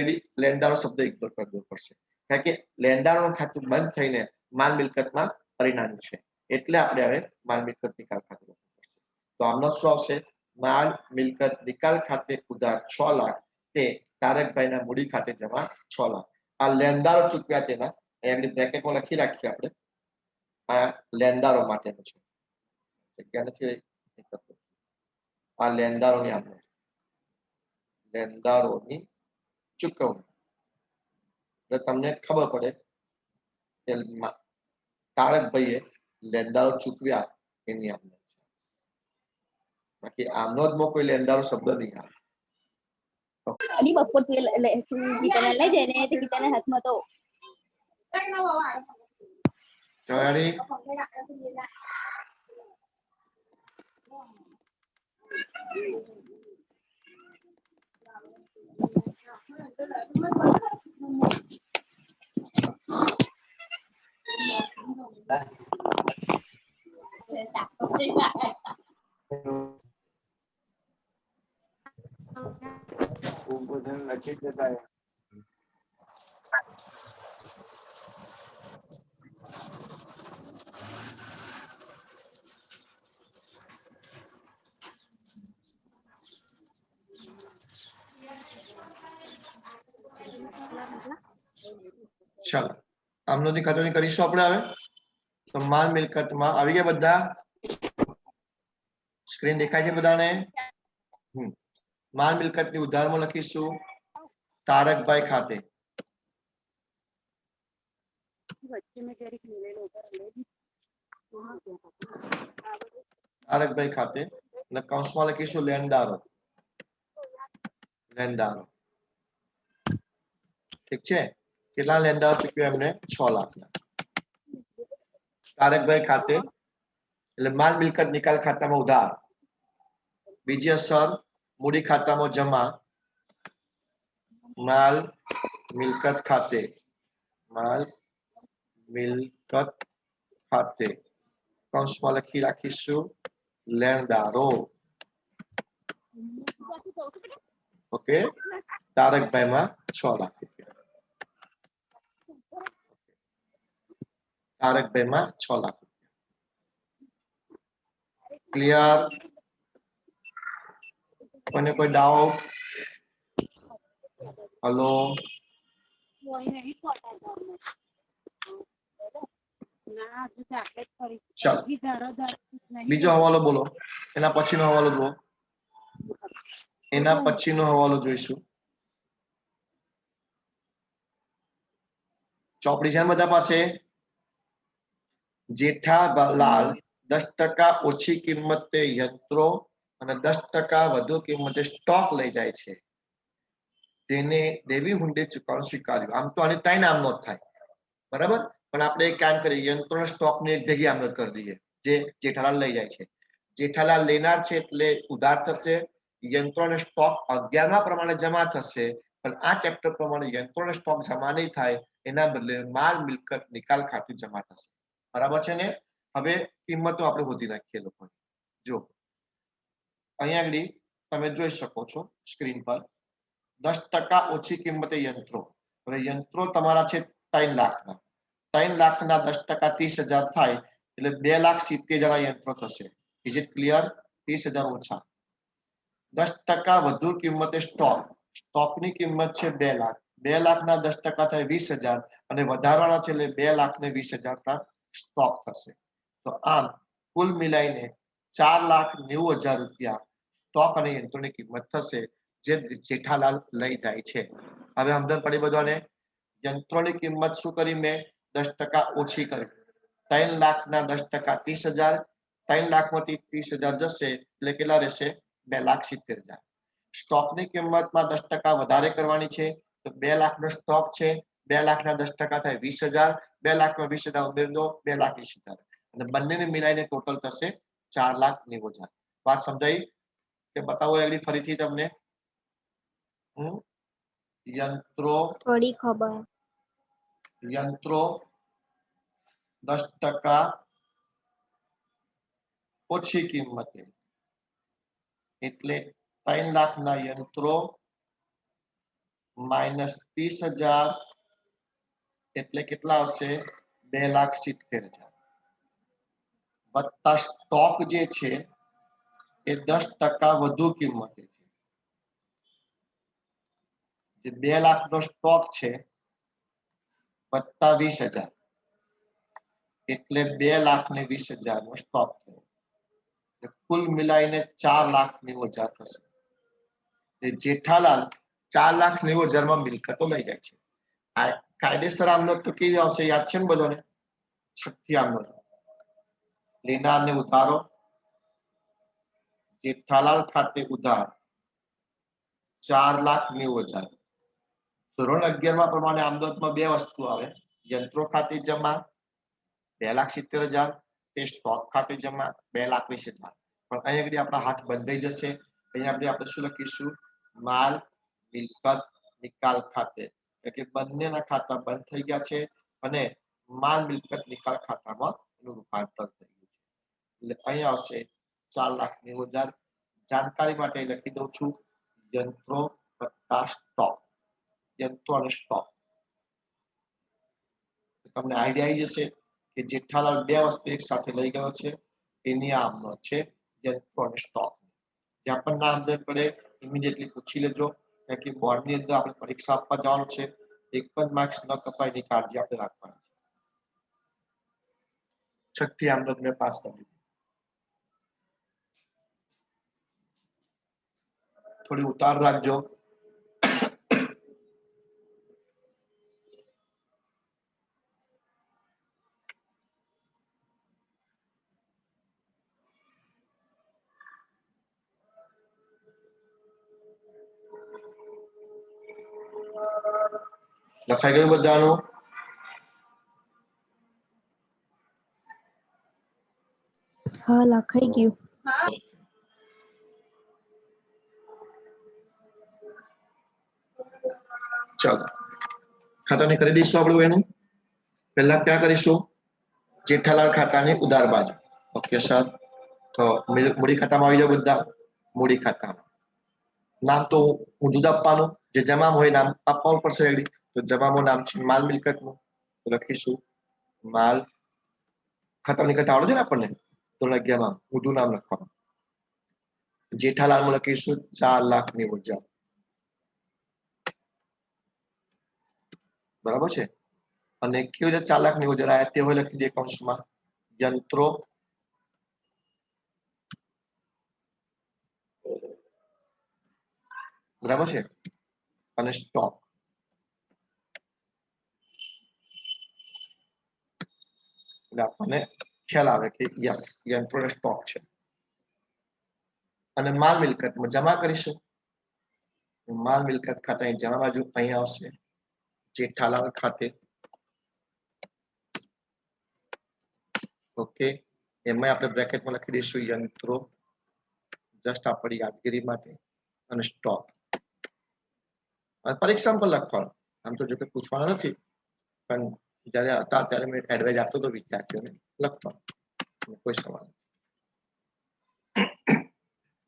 લેણદારો શબ્દ ઇગ્નોર કરી દેવો પડશે, કારણ કે લેણદારોનું ખાતું બંધ થઈને માલ મિલકતમાં પરિણામ્યું છે, એટલે આપણે હવે માલ મિલકત નિકાલ ખાતું લખવું પડશે. તો આમનો શું આવશે? માલ મિલકત નિકાલ ખાતે ઉધાર 6 લાખ તે તારકભાઈના મૂડી ખાતે જમા 6 લાખ. આ લેણદારો ચૂકવ્યા તેના અહીંયા બ્રેકેટમાં લખી રાખીએ આપણે. આ લેણદારો માટેનું છે. જગ્યા નથી. આ લેણદારોની આપણે લેણદારોની ચૂકવણી એટલે તમને ખબર પડે કે તારકભાઈએ લેણદારો ચૂકવ્યા એની આપણે. બાકી આમનો જ કોઈ લેણદારો શબ્દ નહીં આવે. અને બપોર થી ગીતાને લઈ જાય ને તે ગીતાના હાથમાં તો ચડી ચાલો આમનોની ખાતરની કરીશું આપણે હવે. તો માલ મિલકતમાં આવી ગયા બધા. સ્ક્રીન દેખાય છે બધાને? માલ મિલકતની ઉધારમાં લખીશું તારકભાઈ ખાતે. તારકભાઈ ખાતે અને કૌંસમાં લખીશું લેણદારો. લેણદારો ઠીક છે. કેટલા લેણદારો ચૂક્યા એમને? 6 લાખના. તારકભાઈ ખાતે એટલે માલ મિલકત નિકાલ ખાતામાં ઉધાર. બીજી અસર મૂડી ખાતામાં જમા. માલ મિલકત ખાતે. માલ મિલકત ખાતે કૌંસમાં લખી રાખીશું લેણદારો. ઓકે. તારકભાઈમાં 6 લાખ રૂપિયા. તારકભાઈમાં 6 લાખ રૂપિયા. ક્લિયર? કોઈને કોઈ ડાઉટ? હલો. બીજો હવાલો બોલો. એના પછીનો હવાલો જુઓ. એના પછીનો હવાલો જોઈશું. ચોપડી છે બધા પાસે? જેઠાલાલ 10% ઓછી કિંમતે યંત્રો અને 10% વધુ કિંમતે સ્ટોક લઈ જાય છે. તેને દેવી હુંડી ચૂકવવાનું સ્વીકાર્યું. આમ તો આને 3 નામનો જ થાય, બરાબર? પણ આપણે એક કામ કરીએ, યંત્રો સ્ટોક ને એક ભેગી આમનો કરી દઈએ. જે જેઠાલાલ લઈ જાય છે. જેઠાલાલ લેનાર છે એટલે ઉધાર થશે. યંત્રો અને સ્ટોક 11મા પ્રમાણે જમા થશે. પણ આ ચેપ્ટર પ્રમાણે યંત્રો અને સ્ટોક જમા નહીં થાય, એના બદલે માલ મિલકત નિકાલ ખાતું જમા થશે. બરાબર છે ને? હવે કિંમતો આપણે શોધી નાખીએ લોકો. જો અહીંયા આગળ તમે જોઈ શકો છો સ્ક્રીન પર 10% ઓછી કિંમતે યંત્રો. હવે યંત્રો તમારા છે 3 લાખના. 3 લાખના 10% 30,000 થાય એટલે 2,70,000 યંત્રો થશે. Is it clear? 30,000 ઓછા. 10% વધુ કિંમતે સ્ટોક. સ્ટોકની કિંમત છે 2 લાખ. 2 લાખના 10% થાય 20,000 અને વધારવાના છે એટલે 2,20,000 સ્ટોક થશે. તો આમ કુલ મિલાઈને 4,90,000 રૂપિયા સ્ટોક અને યંત્રોની કિંમત થશે, જે જેઠાલાલ લઈ જાય છે. હવે સમજણ પડી બધાને? યંત્રોની કિંમત શું કરી મેં? 10% ઓછી કરી. 3 લાખના 10% 30,000. 3 લાખમાંથી 30,000 જશે એટલે કેટલા રહેશે? 2,70,000. સ્ટોકની કિંમતમાં 10% વધારે કરવાની છે. તો 2 લાખનો સ્ટોક છે. 2 લાખના 10% થાય 20,000. 2 લાખમાં 20,000 ઉમેરી દો, 2,20,000. અને બંનેને મિલાઈને ટોટલ થશે 4,90,000. વાત સમજાઈ કે બતાવો આગળ ફરીથી તમને? યંત્રો થોડી ખબર. યંત્રો 10% ઓછી કિંમતે એટલે 3 લાખના યંત્રો માઇનસ 30,000 એટલે કેટલા આવશે? 2,70,000 વત્તા સ્ટોક જે છે એ 10% વધુ કિંમતે છે. જે 2 લાખનો સ્ટોક છે વત્તા 20,000 એટલે 2,20,000 નો સ્ટોક થયો. કુલ મિલાઈને 4,90,000 થશે. જેઠાલાલ 4,90,000 માં મિલકતો લઈ જાય છે. આ કાયદેસર આમનોટ તો કેવી આવશે યાદ છે ને બધાને? છઠ્ઠી આમનોટ. લેનારને ઉધારો, જેઠાલાલ ખાતે ઉધાર 4,90,000. ધોરણ 11 પ્રમાણે આમનોટમાં બે વસ્તુ આવે. યંત્રો ખાતે જમા 2,70,000, તે સ્ટોક ખાતે જમા 2,20,000. પણ અહીંયા આગળ આપણા હાથ બંધાઈ જશે. અહીંયા આપણે શું લખીશું? માલ મિલકત નિકાલ ખાતે. એટલે કે બંનેના ખાતા બંધ થઈ ગયા છે અને માલ મિલકત નિકાલ ખાતામાં એનું રૂપાંતર થઈ ગયું છે. એટલે અહીંયા આવશે 4,90,000. જાણકારી માટે લખી દઉં છું યંત્રો વત્તા સ્ટોક. યંત્રો અને સ્ટોક. તમને આઈડિયા આવી જશે કે જેઠાલાલ બે વસ્તુ એક સાથે લઈ ગયો છે. એની આમનોટ છે યંત્રો અને સ્ટોક. જ્યાં પણ નામ જે પડે ઇમિડિયેટલી પૂછી લેજો, કારણ કે બોર્ડની અંદર આપણે પરીક્ષા આપવા જવાનું છે. એક પણ માર્ક્સ ન કપાય એની કાળજી આપણે રાખવાની છે. છઠ્ઠી આમનોટ મેં પાસ કરી. થોડી ઉતાર રાખજો. લખાઈ ગયું બધાનું? હા લખાઈ ગયું. ચાલો ખાતાને કરી દઈશું આપણે. એનું પહેલા ક્યાં કરીશું? જેઠાલાલ ખાતાની ઉધાર બાજુ. Okay sir. તો મૂડી ખાતામાં આવી જાવ બધા. મૂડી ખાતામાં નામ તો ઊંધું જ આપવાનું. જે જમા હોય નામ આપવાનું પડશે. તો જમામાં નામ છે માલ મિલકતનું. લખીશું માલ. ખાતાની ખાતા આવડે છે ને આપણને? ધોરણ 11 ઊંધું નામ લખવાનું. જેઠાલાલમાં લખીશું 4,90,000. બરાબર છે. અને કેવી રીતે 4,90,000 આવ્યા તે હોય લખી દે કૌંસમાં. યંત્રો બરાબર છે અને સ્ટોક. એટલે આપણને ખ્યાલ આવે કે યસ યંત્રો અને સ્ટોક છે. અને માલ મિલકતમાં જમા કરીશું. માલ મિલકત ખાતા જમા બાજુ અહીંયા આવશે જેઠાલાલ ખાતે. ઓકે. એમાં આપણે બ્રેકેટમાં લખી દઈશું યંત્રો, જસ્ટ આપણી યાદગીરી માટે, અને સ્ટોક. પરીક્ષામાં પણ લખવાનું. આમ તો જો કે પૂછવાનું નથી, પણ જ્યારે હતા ત્યારે મેં એડવાઇસ આપતો હતો વિદ્યાર્થીઓને લખવાનું. કોઈ સવાલ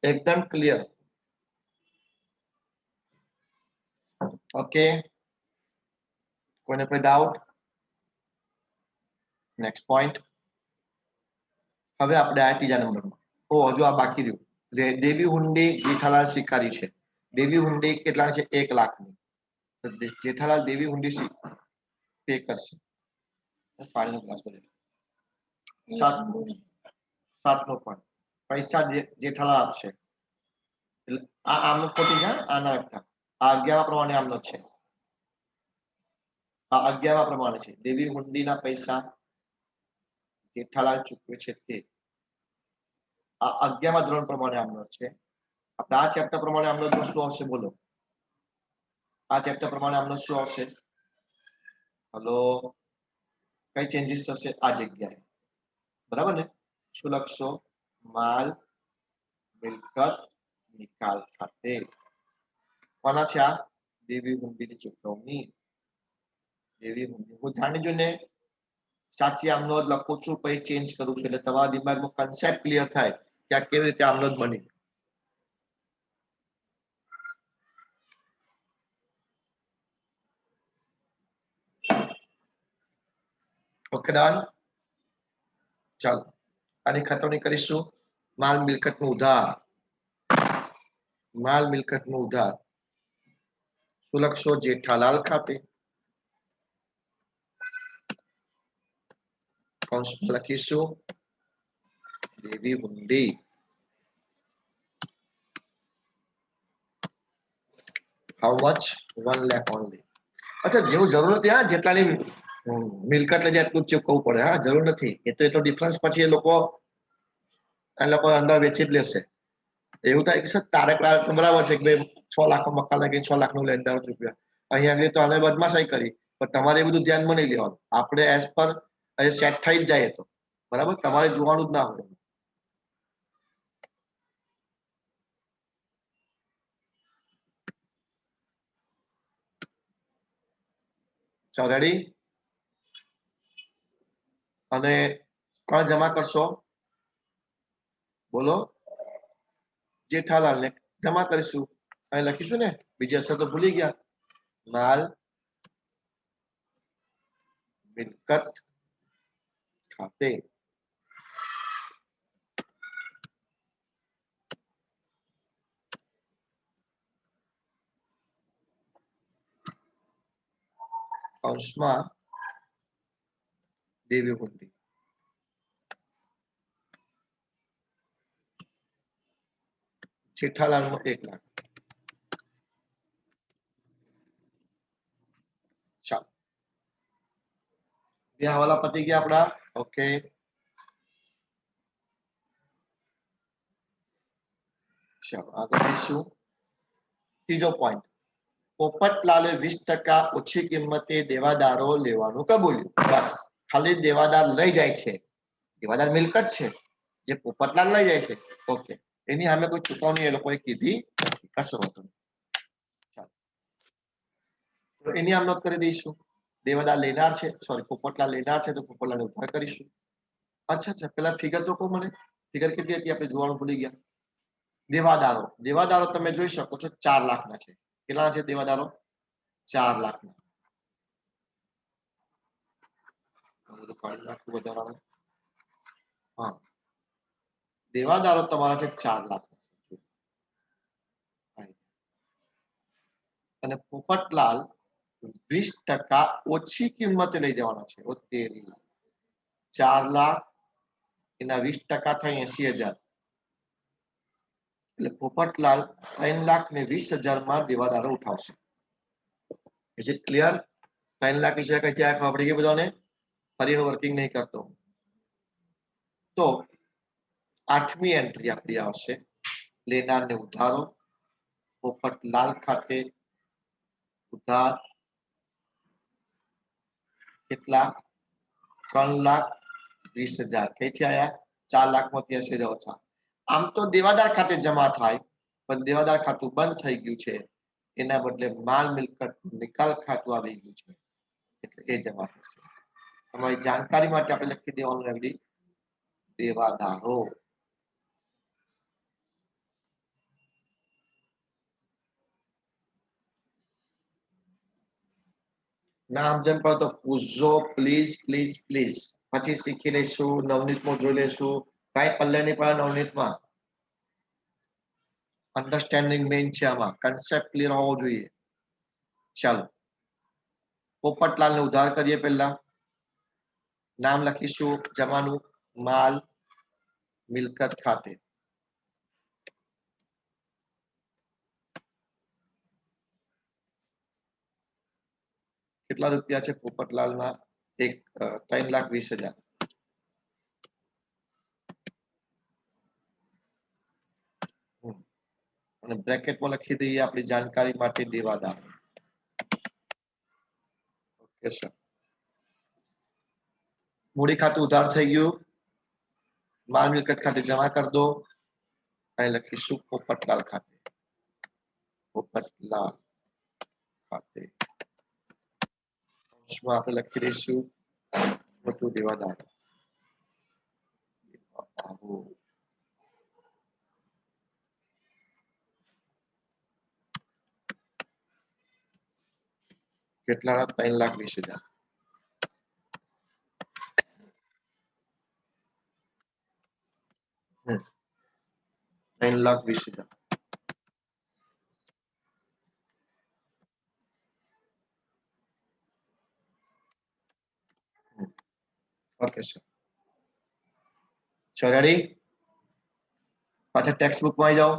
એકદમ ક્લિયર? ઓકે. કોઈને કોઈ ડાઉટ? Next point. હવે આપણે આ ત્રીજા નંબરમાં. હજુ આ બાકી રહ્યું. દેવી હુંડી જેઠાલાલ સ્વીકારી છે. દેવી હુંડી કેટલા છે? 1 લાખની. જેઠાલાલ દેવી હુંડી પે કરશે. પાણીનો ગ્લાસ ભરે. 7નો પોઈન્ટ. પૈસા જેઠાલાલ આપશે. આ આમનોટ ખોટી છે. આ ના લખતા. આ 11 પ્રમાણે આમનોટ છે. આ 11 પ્રમાણે છે. દેવી હુંડીના પૈસા જેઠાલાલ ચૂકવે છે તે. આ 11મા ધોરણ પ્રમાણે આમનોટ છે. આપણે આ ચેપ્ટર પ્રમાણે આમનોટ શું આવશે? બોલો. આ ચેપ્ટર પ્રમાણે આમનોટ શું આવશે? હલો, કઈ ચેન્જીસ થશે આ જગ્યાએ? બરાબર ને? શું લખશો? માલ મિલકત નિકાલ ખાતે. કોના છે આ? દેવી હુંડીની ચૂકવણી. દેવી હુંડી. હું જાણી જોઈને સાચી આમનોટ લખું છું, પછી ચેન્જ કરું છું, એટલે તમારા દિમાગમાં કન્સેપ્ટ ક્લિયર થાય કે આ કેવી રીતે આમનોટ બની. Okay done. ચાલો આની ખતવણી કરીશું. માલ મિલકતનું ઉધાર માલ મિલકત નો ઉધાર શું લખશો? જેઠાલાલ ખાતે. કૌંસમાં લખીશું દેવી હુંડી. How much? 1 લાખ ઓનલી. અચ્છા, જેવું જરૂર નથી હા જેટલાની મિલકત લઈ જાય એટલું જ ચૂકવવું પડે. હા, જરૂર નથી. એટલો ડિફરન્સ પછી એ લોકો અંદર વેચી જ લેશે. એવું થાય કે સર તારે બરાબર છે કે ભાઈ 6 લાખ નું મકાન લાગી 6 લાખ નું લેનદાર ચૂક્યા. અહીંયા આગળ તો આને બદમાશાઈ કરી. પણ તમારે એ બધું ધ્યાનમાં નહીં લેવાનું. આપણે એઝ પર સેટ થઈ જ જાય તો બરાબર. તમારે જોવાનું જ ના હોય. ચાલો રેડી. અને કોણ જમા કરશો? બોલો. જેઠાલાલ ને જમા કરીશું. અહીં લખીશું ને, બીજી અસર તો ભૂલી ગયા. માલ મિલકત ખાતે કૌંસમાં દેવી હુંડી. જેઠાલાલ નો 1 લાખ. ચાલો, બે હવાલા પતી ગયા આપડા. ઓકે, ચાલો આગળ જઈશું. ત્રીજો પોઈન્ટ. પોપટલાલે 20% ઓછી કિંમતે દેવાદારો લેવાનું કબૂલ્યું. બસ ખાલી દેવાદાર લઈ જાય છે. દેવાદાર મિલકત છે જે પોપટલાલ લઈ જાય છે. ઓકે, એની સામે કોઈ ચુકવણી એ લોકોએ કીધી નથી. કશો વાંધો નહીં. ચાલો, તો એની આમ નોંધ કરી દઈશું. દેવાદાર લેનાર છે, સોરી પોપટલાલ લેનાર છે તો પોપટલાલને ઉધાર કરીશું. અચ્છા, પેલા ફિગર તો કહો મને. ફિગર કેટલી હતી? આપણે જોવાનું ભૂલી ગયા. દેવાદારો તમે જોઈ શકો છો 4 લાખના છે. કેટલા છે દેવાદારો? 4 લાખના. હા, દેવાદારો તમારા છે 4 લાખ. અને પોપટલાલ 20% ઓછી કિંમતે લઈ જવાના છે. 4 લાખ એના 20% થાય 80,000. એટલે પોપટલાલ 3,20,000 માં દેવાદારો ઉઠાવશે. Is it clear? 3 લાખ વિશે કઈ ત્યાં ખબર પડી ગઈ બધાને? ફરી વર્કિંગ નહીં કરતો. તો 8મી એન્ટ્રી આપણી આવશે. લેનારને ઉધારો. પોપટલાલ ખાતે ઉધાર કેટલા? 3,20,000. કઈથી આયા? 4 લાખમાંથી 80,000 ઓછા. આમ તો દેવાદાર ખાતે જમા થાય, પણ દેવાદાર ખાતું બંધ થઈ ગયું છે. એના બદલે માલ મિલકત નિકાલ ખાતું આવી ગયું છે, એટલે એ જમા થશે. તમારી જાણકારી માટે આપણે લખી દેવાનું રેડી દેવાદારો. ના સમજણ પડે તો પૂછજો પ્લીઝ પ્લીઝ પ્લીઝ. પછી શીખી લઈશું. નવનીતમાં જોઈ લઈશું. કઈ પલ્લે નહીં પડે નવનીતમાં. અન્ડરસ્ટેન્ડિંગ મેઇન છે આમાં. કન્સેપ્ટ ક્લિયર હોવો જોઈએ. ચાલો, પોપટલાલ ને ઉધાર કરીએ. પહેલા નામ લખીશું જમાનું માલ મિલકત ખાતે. કેટલા રૂપિયા છે પોપટલાલના? 3,20,000. અને બ્રેકેટમાં લખી દઈએ આપણી જાણકારી માટે દેવાદાર. Okay sir. મૂડી ખાતું ઉધાર થઈ ગયું. માલ મિલકત ખાતે જમા કરી દો. અહીં લખીશું પોપટલાલ ખાતે. પોપટલાલ ખાતે આપણે લખી દઈશું વધુ દેવાદાર. કેટલા? 3,20,000. 3,20,000. ઓકે સર, ચલો રેડી, પાછા ટેક્સ્ટ બુકમાં આવી જાઓ.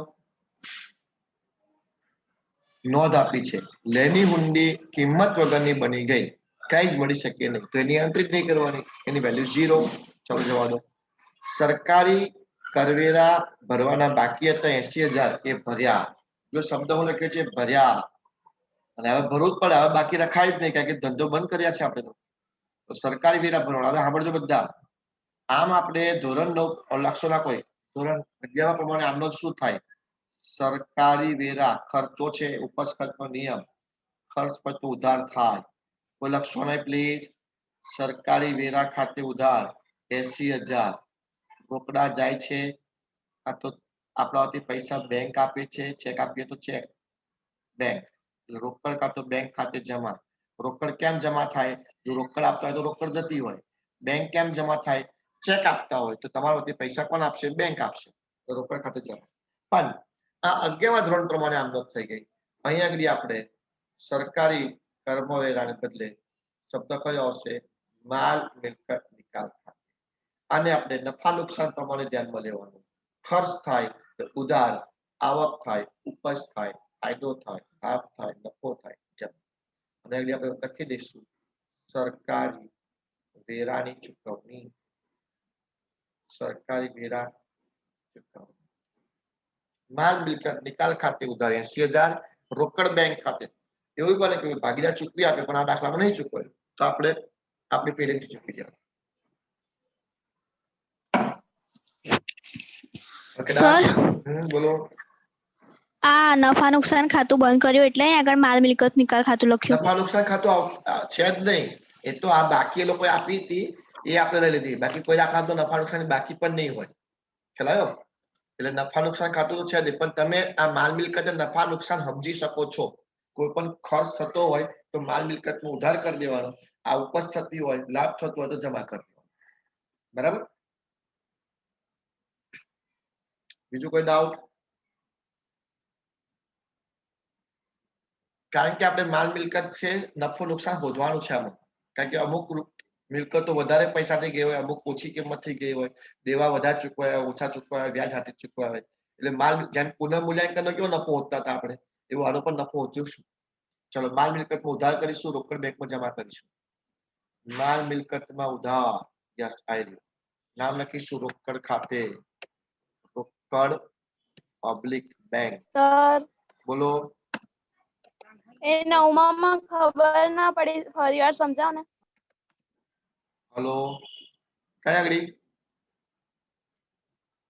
નોંધ આપી છે લેની હુંડી કિંમત વગરની બની ગઈ, કઈ જ મળી શકે નહીં, તો એની એન્ટ્રી નહીં કરવાની, એની વેલ્યુ 0. ચાલો જવા દો. સરકારી કરવેરા ભરવાના બાકી હતા 80,000 એ ભર્યા. જો શબ્દ હું લખ્યો છે ભર્યા, અને હવે ભરવું જ પડે, હવે બાકી રખાય જ નહીં, કારણ કે ધંધો બંધ કર્યા છે આપણે. તો સરકારી વેરા ભરવાના. હવે સાંભળજો બધા. આમ આપણે ધોરણ 9 લખશો ના કોઈ, ધોરણ 11 પ્રમાણે આમનો શું થાય? સરકારી વેરા ખર્ચો છે, ઉપજ ખર્ચનો નિયમ, ખર્ચ પછી ઉધાર થાય. કોઈ લખશો નહીં પ્લીઝ. સરકારી વેરા ખાતે ઉધાર 80,000 રોકડા જાય છે, આ તો આપણાથી પૈસા બેંક આપે છે, ચેક આપીએ તો ચેક બેંક, રોકડ કાં તો બેંક ખાતે જમા. રોકડ કેમ જમા થાય? જો રોકડ આપતા હોય તો રોકડ જતી હોય. બેંક કેમ જમા થાય? ચેક આપતા હોય તો તમારા પૈસા કોણ આપશે? બેંક આપશે, તો રોકડ ખાતે જમા. પણ આ 11મા ધોરણ પ્રમાણે આમ નોંધ થઈ ગઈ. અહીંયા આગળ આપણે સરકારી કર્મવેરાને બદલે શબ્દ કયો આવશે? માલ મિલકત નિકાલ ખાતે. આને આપણે નફા નુકસાન પ્રમાણે ધ્યાનમાં લેવાનું. ખર્ચ થાય તો ઉધાર, આવક થાય, ઉપજ થાય, ફાયદો થાય, લાભ થાય, નફો થાય, જમા. અને આગળ આપણે લખી દઈશું સરકારી વેરાની ચૂકવણી. સરકારી વેરા ચૂકવણી. માલ મિલકત નિકાલ ખાતે ઉધાર 80,000, રોકડ બેંક ખાતે. એવું બને કે ભાગીદાર ચૂકવી આપે પણ આ દાખલામાં નહીં ચૂકવે તો આપણે આપણી પેઢીથી ચૂકવી દેવાનું. સર, બોલો. આ નફા નુકસાન ખાતું બંધ કર્યું એટલે આગળ માલ મિલકત નિકાલ ખાતું લખ્યું. નફા નુકસાન ખાતું છે જ નહીં, એ તો આ બાકી એ લોકોએ આપી હતી એ આપણે લઈ લીધી. બાકી કોઈ દાખલા તો નફા નુકસાન બાકી પણ નહીં હોય. ખ્યાલ આવ્યો? એટલે નફા નુકસાન ખાતું તો છે જ, પણ તમે આ માલ મિલકત નફા નુકસાન સમજી શકો છો. કોઈ પણ ખર્ચ થતો હોય તો માલ મિલકતમાં ઉધાર કરી દેવાનો, આ ઉપજ થતી હોય, લાભ થતો હોય તો જમા કરી દેવાનો. બરાબર? બીજું કોઈ ડાઉટ? કારણ કે આપણે માલ મિલકત છે, નફો નુકસાન શોધવાનું છે આમાં. કારણ કે અમુક મિલકતો વધારે પૈસાથી ગઈ હોય, અમુક ઓછી કિંમતથી ગઈ હોય, દેવા વધારે ચૂકવાય, ઓછા ચૂકવાય, વ્યાજ હાથે ચૂકવાય હોય. એટલે માલ જેમ પુનઃ મૂલ્યાંકનનો કેવો નફો હોતા હતા આપણે, એવું આનો પણ નફો હોતીશું. ચલો, માલ મિલકતમાં ઉધાર કરીશું, રોકડ બેંકમાં જમા કરીશું. માલ મિલકતમાં ઉધાર, યસ આઈ રહ્યું. નામ લખીશું રોકડ ખાતે, રોકડ પબ્લિક બેંક. સર, બોલો. એ 9માં ખબર ના પડી, ફરી વાર સમજાવો ને. હલો, કયા આગળ?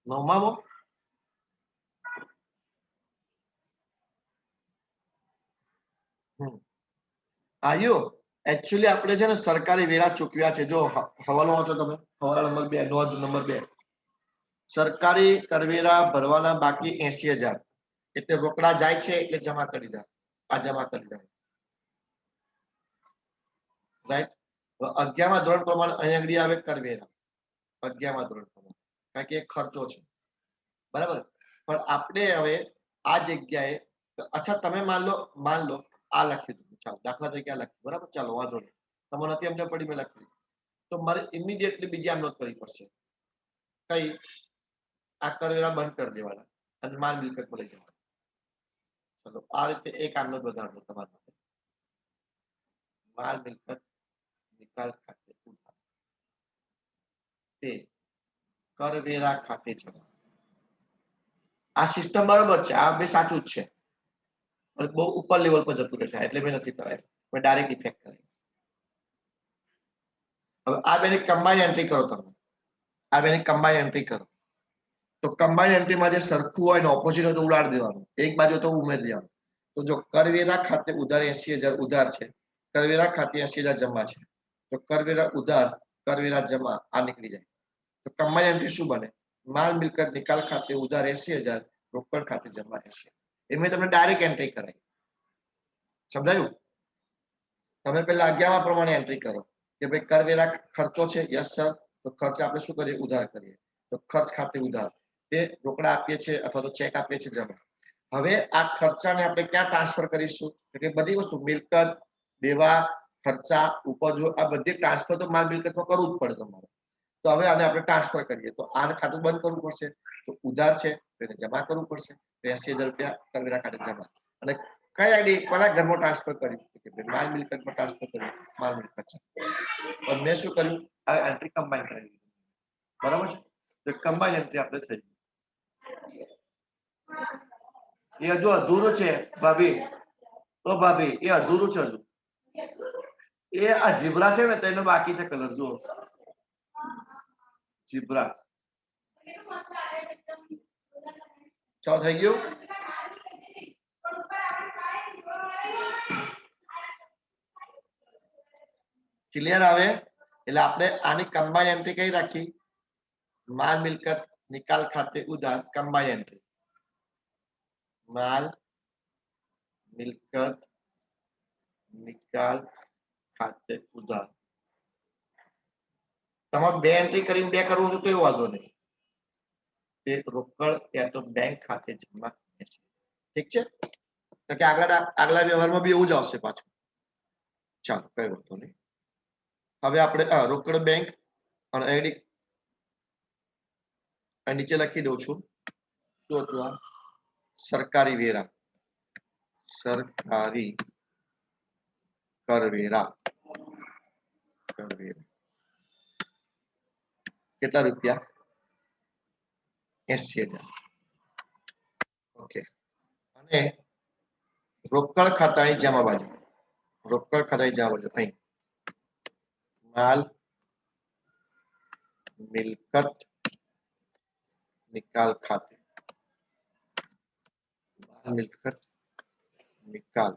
9માં આયો એકચ્યુઅલી આપણે છે ને સરકારી વેરા ચૂકવ્યા છે. જો હવાલો વાંચો તમે, હવાલો નંબર 2, નોંધ નંબર 2. સરકારી કરવેરા ભરવાના બાકી 80,000, એટલે રોકડા જાય છે એટલે જમા કરી દે. આ જમા કરી દે, રાઈટ? 11મા ધોરણ પ્રમાણે અહીંયા આગળ આવે કરવેરા. 11મા ધોરણ પ્રમાણે, કારણ કે એક ખર્ચો છે, બરાબર? પણ આપણે હવે આ જગ્યાએ, અચ્છા તમે માન લો આ લખ્યું હતું, ચાલો દાખલા તરીકે આ લખ્યું, બરાબર? ચાલો વાંધો નહીં, તમને નથી સમજ પડી, મેં લખ્યું તો મારે ઇમિડિયેટલી બીજી આમ નોંધ કરવી પડશે. કઈ? આ કરવેરા બંધ કરી દેવાના અને માલ મિલકતમાં લઈ જવાના. ચલો, આ રીતે એક આમ નોંધ વધારો તમારા માટે. માલ મિલકત નિકાલ ખાતે ઉધાર તે કરવેરા ખાતે જમા. આ સિસ્ટમ બરાબર છે, આ બે સાચું જ છે, બહુ ઉપર લેવલ પર જતું રહેશે એટલે મેં નથી કરાયું, મેં ડાયરેક્ટ ઇફેક્ટ કરાવી. હવે આ બેની કમ્બાઈન એન્ટ્રી કરો તમે, આ બેની કમ્બાઈન એન્ટ્રી કરો તો કમ્બાઈન એન્ટ્રીમાં જે સરખું હોય ને ઓપોઝિટ હોય તો ઉડાડી દેવાનું, એક બાજુ તો ઉમેરી દેવાનું. તો જો કરવેરા ખાતે ઉધાર 80,000 ઉધાર છે, કરવેરા ખાતે 80,000 જમા છે, તો કરવેરા ઉધાર, કરવેરા જમા, આ નીકળી જાય. તો કમ્બાઈન એન્ટ્રી શું બને? માલ મિલકત નિકાલ ખાતે ઉધાર 80,000, રોકડ ખાતે જમા 80,000. એ મેં તમને ડાયરેક્ટ એન્ટ્રી કરાવી. સમજાયું? તમે પહેલા 11મા પ્રમાણે એન્ટ્રી કરો કે ભાઈ કરવેરા ખર્ચો છે, યસ સર, તો ખર્ચ આપણે શું કરીએ? ઉધાર કરીએ. તો ખર્ચ ખાતે ઉધાર, તે રોકડા આપીએ છીએ અથવા તો ચેક આપીએ છીએ, જમા. હવે આ ખર્ચાને આપણે ક્યાં ટ્રાન્સફર કરીશું? એટલે બધી વસ્તુ, મિલકત, દેવા, ખર્ચા, ઉપજો, આ બધી ટ્રાન્સફર તો માલ મિલકતમાં કરવું જ પડે તમારે. તો હવે આને આપણે ટ્રાન્સફર કરીએ તો આને ખાતું બંધ કરવું પડશે તો ઉધાર છે તો એને જમા કરવું પડશે 80,000 રૂપિયા કરવેરા ખાતે જમા અને કઈ આઈડી કોના ઘરમાં ટ્રાન્સફર કર્યું કે માલ મિલકતમાં ટ્રાન્સફર કર્યું માલ મિલકત છે પણ મેં શું કર્યું આ એન્ટ્રી કમ્બાઈન કરી બરાબર છે તો કમ્બાઈન એન્ટ્રી આપણે થઈ એ હજુ અધૂરું છે ભાભી એ અધૂરું છે હજુ એ આ જીબ્રા છે ને તેનો બાકી છે કલર જુઓ જીબ્રા ચાલો થઈ ગયું ક્લિયર આવે એટલે આપણે આની કમ્બાઈન એન્ટ્રી કઈ રાખી માલ મિલકત નિકાલ ખાતે ઉધાર કમ્બાઈન એન્ટ્રી માલ મિલકત નિકાલ ખાતે ઉધાર તમારે બે એન્ટ્રી કરીને બે કરવું છે તો એવું વાંધો નહીં તે રોકડ યા તો બેંક ખાતે જમા છે ઠીક છે તો કે આગલા વ્યવહારમાં બી એવું જ આવશે પાછું ચાલો કઈ વાંધો નહીં હવે આપણે રોકડ બેંક અને આઈડી નીચે લખી દઉં છું તો સરકારી વેરા સરકારી કરવેરા કેટલા રૂપિયા 80,000 ઓકે અને રોકડ ખાતાની જમા બાજુ અહીં માલ મિલકત નિકાલ ખાતે માલ મિલકત નિકાલ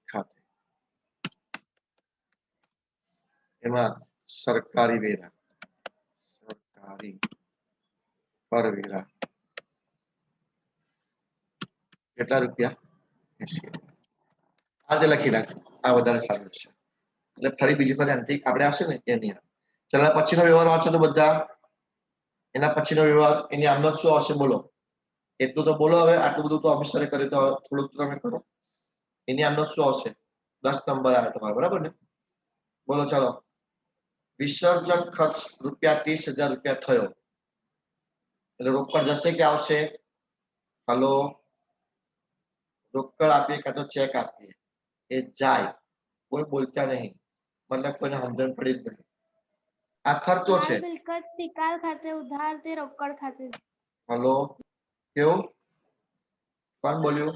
ખાતે એમાં સરકારી વેરા સરકારી કરવેરા કેટલા રૂપિયા 80,000 આજે લખી નાખ આ વધારે સારું છે એટલે ફરી બીજી ફરી એન્ટ્રી આપણે આવશે ને એની ચાલો પછીનો વ્યવહાર વાંચો તો બધા એના પછીનો વ્યવહાર એની આમનો શું આવશે બોલો એટલું તો બોલો હવે આટલું બધું તો ઓફિસરે કર્યું તો થોડુંક તમે કરો એની આમનો શું આવશે 10 નંબર આવે તમારે બરાબર ને બોલો ચાલો વિસર્જન ખર્ચ રૂપિયા 30,000 રૂપિયા થયો એટલે રોકડ જશે કે આવશે હલો રોકડ આપીએ કાં તો ચેક આપીએ એ જાય કોઈ બોલતા નહીં મતલબ કોઈને સમજણ પડી જ નહીં આ ખર્ચો છે મિલકત નિકાલ ખાતે ઉધાર તે રોકડ ખાતે હલો કેવું કોણ બોલ્યું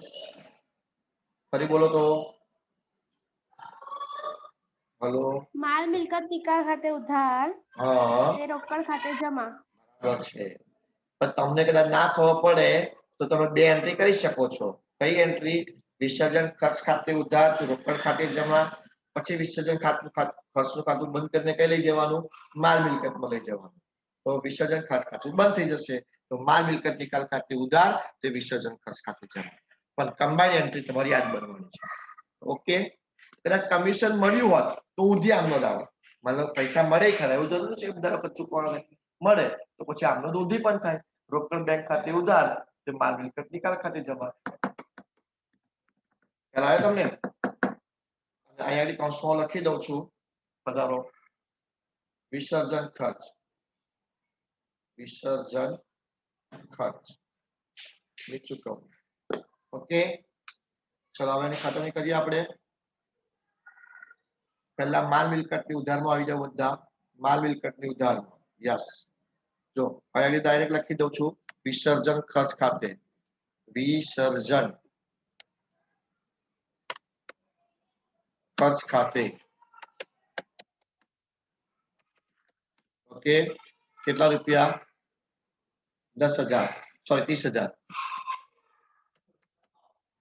ફરી બોલો તો હલો માલ મિલકત નિકાલ ખાતે ઉધાર હા તે રોકડ ખાતે જમા બરાબર છે પણ તમને કદાચ ના ખબર પડે તો તમે બે એન્ટ્રી કરી શકો છો કઈ એન્ટ્રી વિસર્જન ખર્ચ ખાતે ઉધાર રોકડ ખાતે જમા પછી વિસર્જન ખર્ચનું ખાતું બંધ કરીને કઈ લઈ જવાનું માલ મિલકતમાં લઈ જવાનું તો વિસર્જન ખાતું બંધ થઈ જશે તો માલ મિલકત નિકાલ ખાતે ઉધાર તે વિસર્જન ખર્ચ ખાતે જમા પણ કમ્બાઈન એન્ટ્રી તમારી યાદ બનવાની છે ઓકે કદાચ કમિશન મળ્યું હોત તો ઊંધી આમનો આવે મતલબ પૈસા મળે ખરા એવું જરૂર છે બધા વખત ચૂકવવા મળે તો પછી આમનો ઊંધી પણ થાય રોકડ બેંક ખાતે ઉધાર તે માલ મિલકત નિકાલ ખાતે જમા ખ્યાલ આવ્યો તમને અહીંયા કૌંસમાં લખી દઉં છું પધારો વિસર્જન ખર્ચ ની ચૂકવણી ઓકે ચલો હવે એની ખાતરી કરીએ આપણે પહેલા માલ મિલકતની ઉધારમાં આવી જાવ બધા માલ મિલકતની ઉધારમાં યસ જો અહીંયા ડાયરેક્ટ લખી દઉં છું વિસર્જન ખર્ચ ખાતે વિસર્જન ખર્ચ ખાતે ઓકે કેટલા રૂપિયા 10,000 સોરી 30,000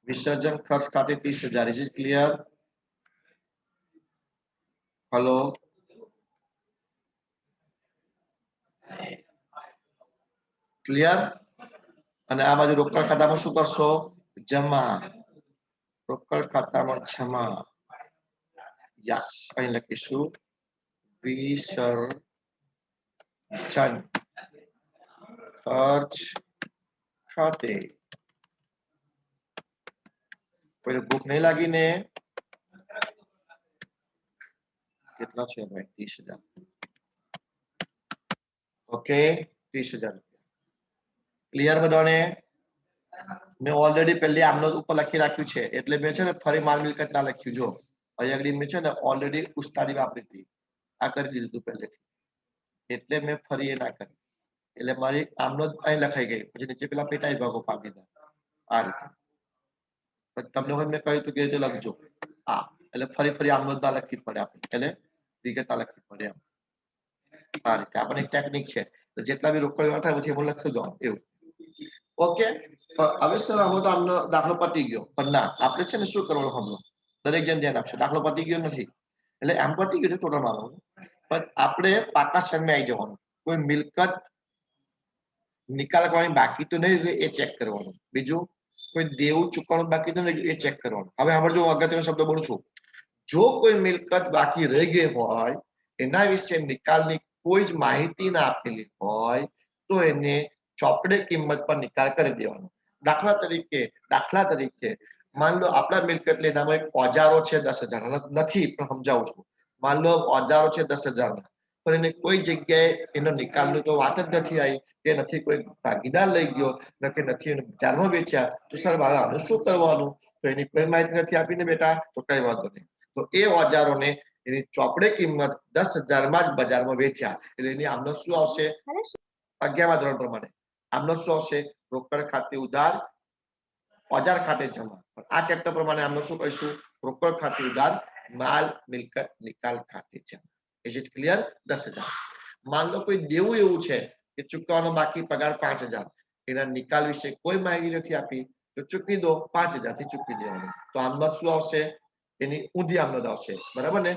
વિસર્જન ખર્ચ ખાતે 30,000 is it clear hello clear અને આ બાજુ રોકડ ખાતામાં શું કરશો જમા રોકડ ખાતામાં જમા યસ અહીં લખીશું વિસર્જન ખર્ચ ખાતે કોઈ ભૂખ નહીં લાગીને કેટલા છે ભાઈ 30,000 ઓકે 30,000 ક્લિયર બધાને મેં ઓલરેડી પહેલી આમનો ઉપર લખી રાખ્યું છે એટલે મેં છે ને ફરી માલ મિલકત ના લખ્યું જો અહીં આગળ મેં છે ને ઓલરેડી ઉસ્તાદી વાપરી હતી આ કરી દીધું હતું પહેલેથી એટલે મેં ફરી એ ના કરી એટલે મારી આમનો અહીં લખાઈ ગઈ પછી નીચે પેલા પેટા વિભાગો પાડી દીધા આ રીતે તમને મેં કહ્યું હતું કે રીતે લખજો આ એટલે ફરી આમનો ના લખવી પડે આપણે એટલે વિગત લખવી પડે એમ આ રીતે આપણે એક ટેકનિક છે જેટલા બી રોકડ વ્યવહાર થાય પછી એમાં લખશો જો એવું ઓકે હવે સર હવે તો આમનો દાખલો પતી ગયો પણ ના આપણે છે ને શું કરવાનું હમણાં દરેક જણ ધ્યાન આપશે દાખલો પતી ગયો નથી એટલે આમ પતી ગયું છે ટોટલ મારવાનું પણ આપણે પાકા સમય આવી જવાનું કોઈ મિલકત નિકાલ કરવાની બાકી તો નહીં એ ચેક કરવાનું બીજું કોઈ દેવું ચૂકવવાનું બાકી તો નહીં એ ચેક કરવાનું હવે આપણે જો અગત્યનો શબ્દ બોલું છું જો કોઈ મિલકત બાકી રહી ગઈ હોય એના વિશે નિકાલની કોઈ જ માહિતી ના આપેલી હોય તો એને ચોપડે કિંમત પર નિકાલ કરી દેવાનો દાખલા તરીકે માન લો આપણા મિલકત લેનામાં એક ઓજારો છે 10,000 નથી પણ સમજાવું છું માન લો ઓજારો છે 10,000 ના પણ એને કોઈ જગ્યાએ એનો નિકાલની તો વાત જ નથી આવી કે નથી કોઈ ભાગીદાર લઈ ગયો કે નથી એને બજારમાં વેચ્યા તો સર આનું શું કરવાનું તો એની કોઈ માહિતી નથી આપીને બેટા તો કઈ વાંધો નહીં તો એ ઓજારોને એની ચોપડે કિંમત 10,000 માં જ બજારમાં વેચ્યા એટલે એની આમનો શું આવશે 11મા ધોરણ પ્રમાણે આમનો શું આવશે રોકડ ખાતે ઉધાર ઓજાર ખાતે જમા આ ચેપ્ટર પ્રમાણે આમનો શું કહીશું રોકડ ખાતે ઉધાર માલ મિલકત નિકાલ ખાતે જમા ઇઝ ઇટ ક્લિયર 10,000 માન લો કોઈ દેવું એવું છે કે ચૂકવવાનો બાકી પગાર 5,000 એના નિકાલ વિશે કોઈ માહિતી નથી આપી તો ચૂકવી દો 5,000 થી ચૂકવી દેવાનું તો આમનો શું આવશે એની ઊંધી આમનોંધ આવશે બરાબર ને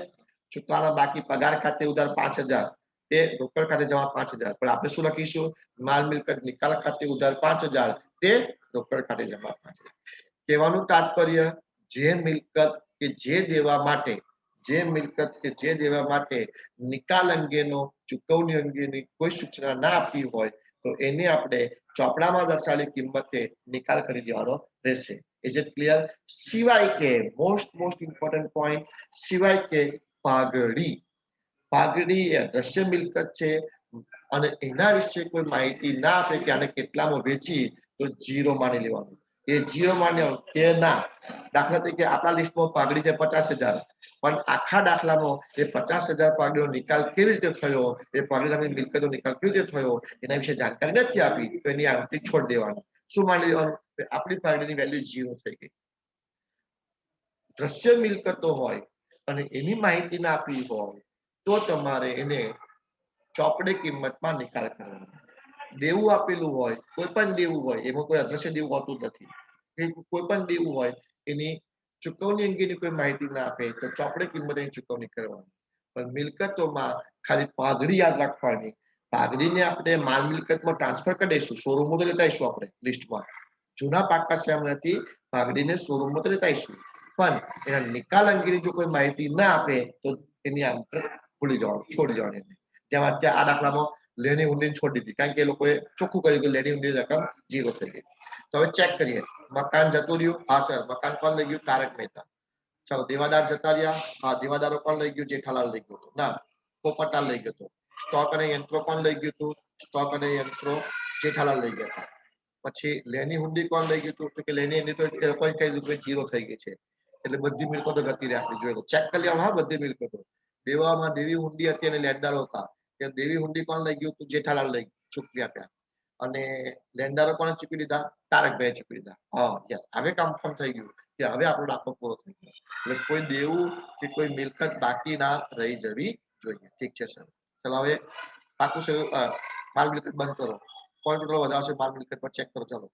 ચૂકવવાનો બાકી પગાર ખાતે ઉધાર 5,000 તે રોકડ ખાતે જમા 5,000 પણ આપણે શું લખીશું માલ મિલકત નિકાલ ખાતે ઉધાર 5,000 તે રોકડ ખાતે જમા 5,000 કહેવાનું તાત્પર્ય જે મિલકત કે જે દેવા માટે નિકાલ અંગેનો ચૂકવણી અંગેની કોઈ સૂચના ના આપી હોય તો એને આપણે ચોપડામાં દર્શાવેલી કિંમતે નિકાલ કરી દેવાનો રહેશે ઇઝ ઇટ ક્લિયર સિવાય કે મોસ્ટ ઇમ્પોર્ટન્ટ પોઈન્ટ સિવાય કે પાઘડી એ અદ્રશ્ય મિલકત છે અને એના વિશે કોઈ માહિતી ના આપે કે આને કેટલામાં વેચી તો 0 માની લેવાનું એ 0 માની કે ના દાખલા તરીકે આપણા લિસ્ટમાં પાઘડી છે 50,000 પણ આખા દાખલામાં એ 50,000 પાઘડીનો નિકાલ કેવી રીતે થયો એ પાઘડીની મિલકતનો નિકાલ કેવી રીતે થયો એના વિશે જાણકારી નથી આપી તો એની આમથી છોડ દેવાનું શું માની લેવાનું આપણી પાઘડીની વેલ્યુ 0 થઈ ગઈ દ્રશ્ય મિલકતો હોય અને એની માહિતી ના આપી હોય તો તમારે એને ચોપડે કિંમતમાં નિકાલ કરવાનો દેવું આપેલું હોય કોઈ પણ દેવું હોય એમાં કોઈ અદ્રશ્ય દેવું હોતું નથી કોઈ પણ દેવું હોય એની ચૂકવણી અંગેની કોઈ માહિતી ના આપે તો ચોપડે કિંમતે ચૂકવણી કરવાની પણ મિલકતોમાં ખાલી પાઘડી યાદ રાખવાની પાઘડીને આપણે માલ મિલકતમાં ટ્રાન્સફર કરી દઈશું શોરૂમમાં તો લેતા આવીશું આપણે લિસ્ટમાં જૂના પાકા સહમતથી પાઘડીને શોરૂમમાં તો લેતા આવીશું પણ એના નિકાલ અંગેની જો કોઈ માહિતી ના આપે તો એની આમ ભૂલી જવાનું છોડી જવાની જેમ અત્યારે આ દાખલામાં લેણી ઊંડી છોડી દીધી કારણ કે એ લોકોએ ચોખ્ખું કર્યું કે લેણી ઊંડી રકમ 0 થઈ ગઈ તો હવે ચેક કરીએ મકાન જતું રહ્યું હા સર મકાન કોણ લઈ ગયું તારક મહેતા ચાલો દેવાદાર જતા રહ્યા હા દેવાદારો કોણ લઈ ગયું જેઠાલાલ લઈ ગયો ના પોપટાલ લઈ ગયો સ્ટોક અને યંત્રો કોણ લઈ ગયું હતું સ્ટોક અને યંત્રો જેઠાલાલ લઈ ગયા હતા પછી લેણી ઊંડી કોણ લઈ ગયું હતું તો કે લેણી ઊંડી તો એ લોકોએ કહી દીધું કે 0 થઈ ગઈ છે એટલે બધી મિલકતો ગતી રાખવી જોઈએ ચેક કરી લેવાનું હા બધી મિલકતો દેવામાં દેવી હુંડી હતી અને લેણદારો હતા કે દેવી હુંડી કોણ લઈ ગયું તું જેઠાલાલ લઈ ચૂકવી આપ્યા અને લેણદારો કોણે ચૂકવી દીધા તારકભાઈ ચૂકવી દીધા હા યસ હવે કન્ફર્મ થઈ ગયું કે હવે આપણો દાખલો પૂરો થઈ ગયો એટલે કોઈ દેવું કે કોઈ મિલકત બાકી ના રહી જવી જોઈએ ઠીક છે સર ચલો હવે પાકું માલ મિલકત બંધ કરો કોણ ટોટલ વધારશે માલ મિલકત પર ચેક કરો ચલો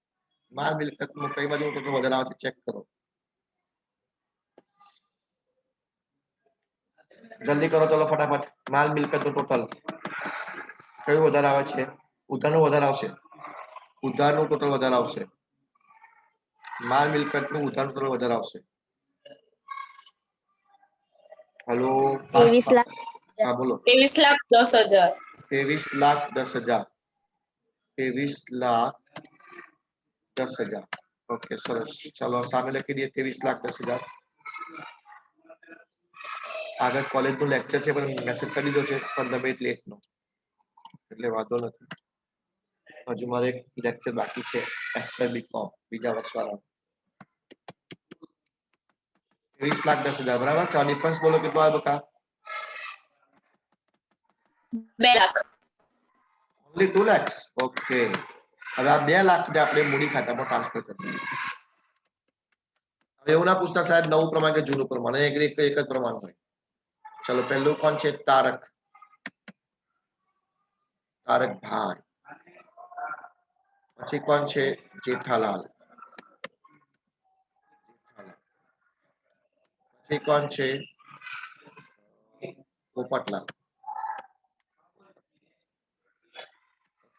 માલ મિલકત નું કઈ બાજુ ટોટલ વધારે આવે છે ચેક કરો જલ્દી કરો ચલો ફટાફટ માલ મિલકત નું ટોટલ કયું વધારે આવે છે ઉધારનું વધારે આવશે ઉધારનું ટોટલ વધારે આવશે માલ મિલકત નું ઉધારનું ટોટલ વધારે આવશે હેલો 23 લાખ હા બોલો 23,10,000 23,10,000 23,10,000 ઓકે સરસ ચલો સામે લખી દઈએ 23,10,000 આગળ કોલેજ નું લેક્ચર છે પણ મેસેજ કરી દીધો છે 15 મિનિટ લેટ નો એટલે વાંધો નથી. હજુ મારે એક લેક્ચર બાકી છે SYBCom બીજા વર્ષવાળા 20,10,000 બરાબર. ચાલો ડિફરન્સ બોલો કેટલો આવે બકા? 2 લાખ. Only 2 lakhs. ઓકે, હવે આ 2 લાખ ને આપણે મૂડી ખાતામાં ટ્રાન્સફર કરી દઈએ. હવે એવું ના પૂછતા સાહેબ નવું પ્રમાણ કે જૂનું પ્રમાણ, એક જ પ્રમાણ હોય. ચલો પહેલું કોણ છે? તારક ભાઈ. પછી કોણ છે? જેઠાલાલ. પછી કોણ છે? પોપટલાલ.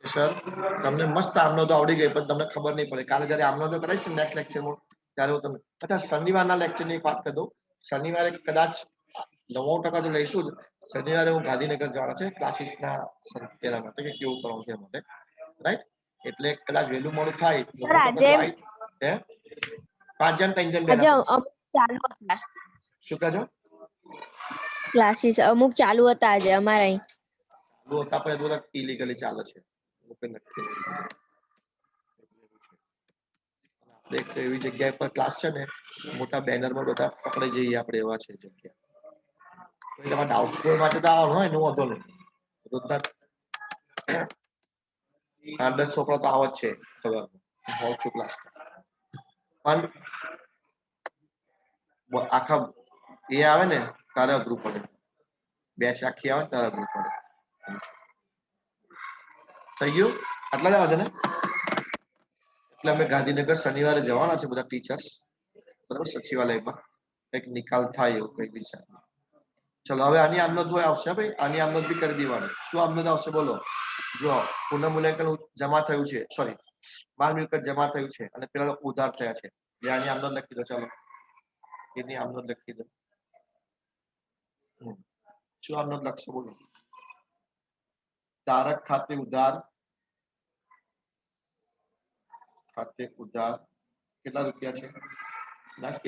સર તમને મસ્ત આમનો તો આવડી ગઈ, પણ તમને ખબર નહીં પડે. કાલે જયારે આમનો તો કરાઈશ ને નેક્સ્ટ લેક્ચરમાં ત્યારે હું તમને અચ્છા શનિવારના લેક્ચરની એક વાત કરી દઉં. શનિવારે કદાચ 99% તો લઈશું જ. શનિવારે હું ગાંધીનગર જવાના છે ક્લાસીસના પેલા માટે કે કેવું કરવું છે એ માટે, રાઈટ? એટલે કદાચ વહેલું મોડું થાય સર આજે 5 જણ 3 જણ આજે બેના અમુક ચાલુ હતા શું કહો છો? ક્લાસીસ, અમુક ચાલુ હતા આજે અમારે અહીં. આપણે બધા ઇલીગલી ચાલે છે. એક એવી જગ્યા પર ક્લાસ છે ને મોટા બેનરમાં બધા પકડી જઈએ આપણે એવા છે જગ્યા. તમારે ડાઉટફુલ માટે તો આવવાનું હોય ને વાંધો નહીં. રોજના 8-10 છોકરા તો આવ જ છે ખબર હોઉં છું ક્લાસ પણ આખા એ આવે ને તારે અઘરું પડે. બેચ આખી આવે ને તારે અઘરું પડે. થઈ ગયું? આટલા જ આવે છે ને? એટલે અમે ગાંધીનગર શનિવારે જવાના છે બધા ટીચર્સ, બરાબર? સચિવાલયમાં કંઈક નિકાલ થાય એવું કંઈક વિચાર. ચલો હવે આની આમનો જો આવશે ભાઈ, આની આમનો બી કરી દેવાનું. શું આમનો આવશે બોલો? જો પુનઃમૂલ્યાંકન જમા થયું છે, સોરી માલ મિલકત જમા થયું છે અને પેલા લોકો ઉધાર થયા છે. આની આમનો લખી દો. ચાલો એની આમનો લખી દો. શું આમનો લખશો બોલો? તારક ખાતે ઉધાર કેટલા રૂપિયા છે?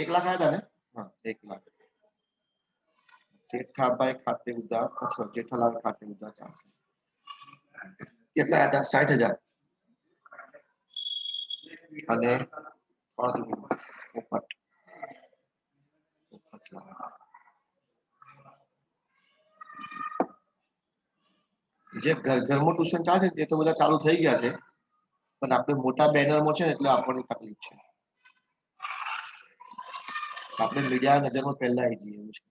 1 લાખ આવ્યા હતા ને? હા 1 લાખ. જેઠાભાઈ ખાતે ઉધાર અથવા જેઠાલાલ ખાતે ઉધાર ચાલશે. કેટલા હતા? 60,000. અને જે ઘરમાં ટ્યુશન ચાલે છે એ તો બધા ચાલુ થઈ ગયા છે, પણ આપણે મોટા બેનરમાં છે ને એટલે આપણને તકલીફ છે. આપણે મીડિયા નજરમાં પહેલા આવી જઈએ એવું છે.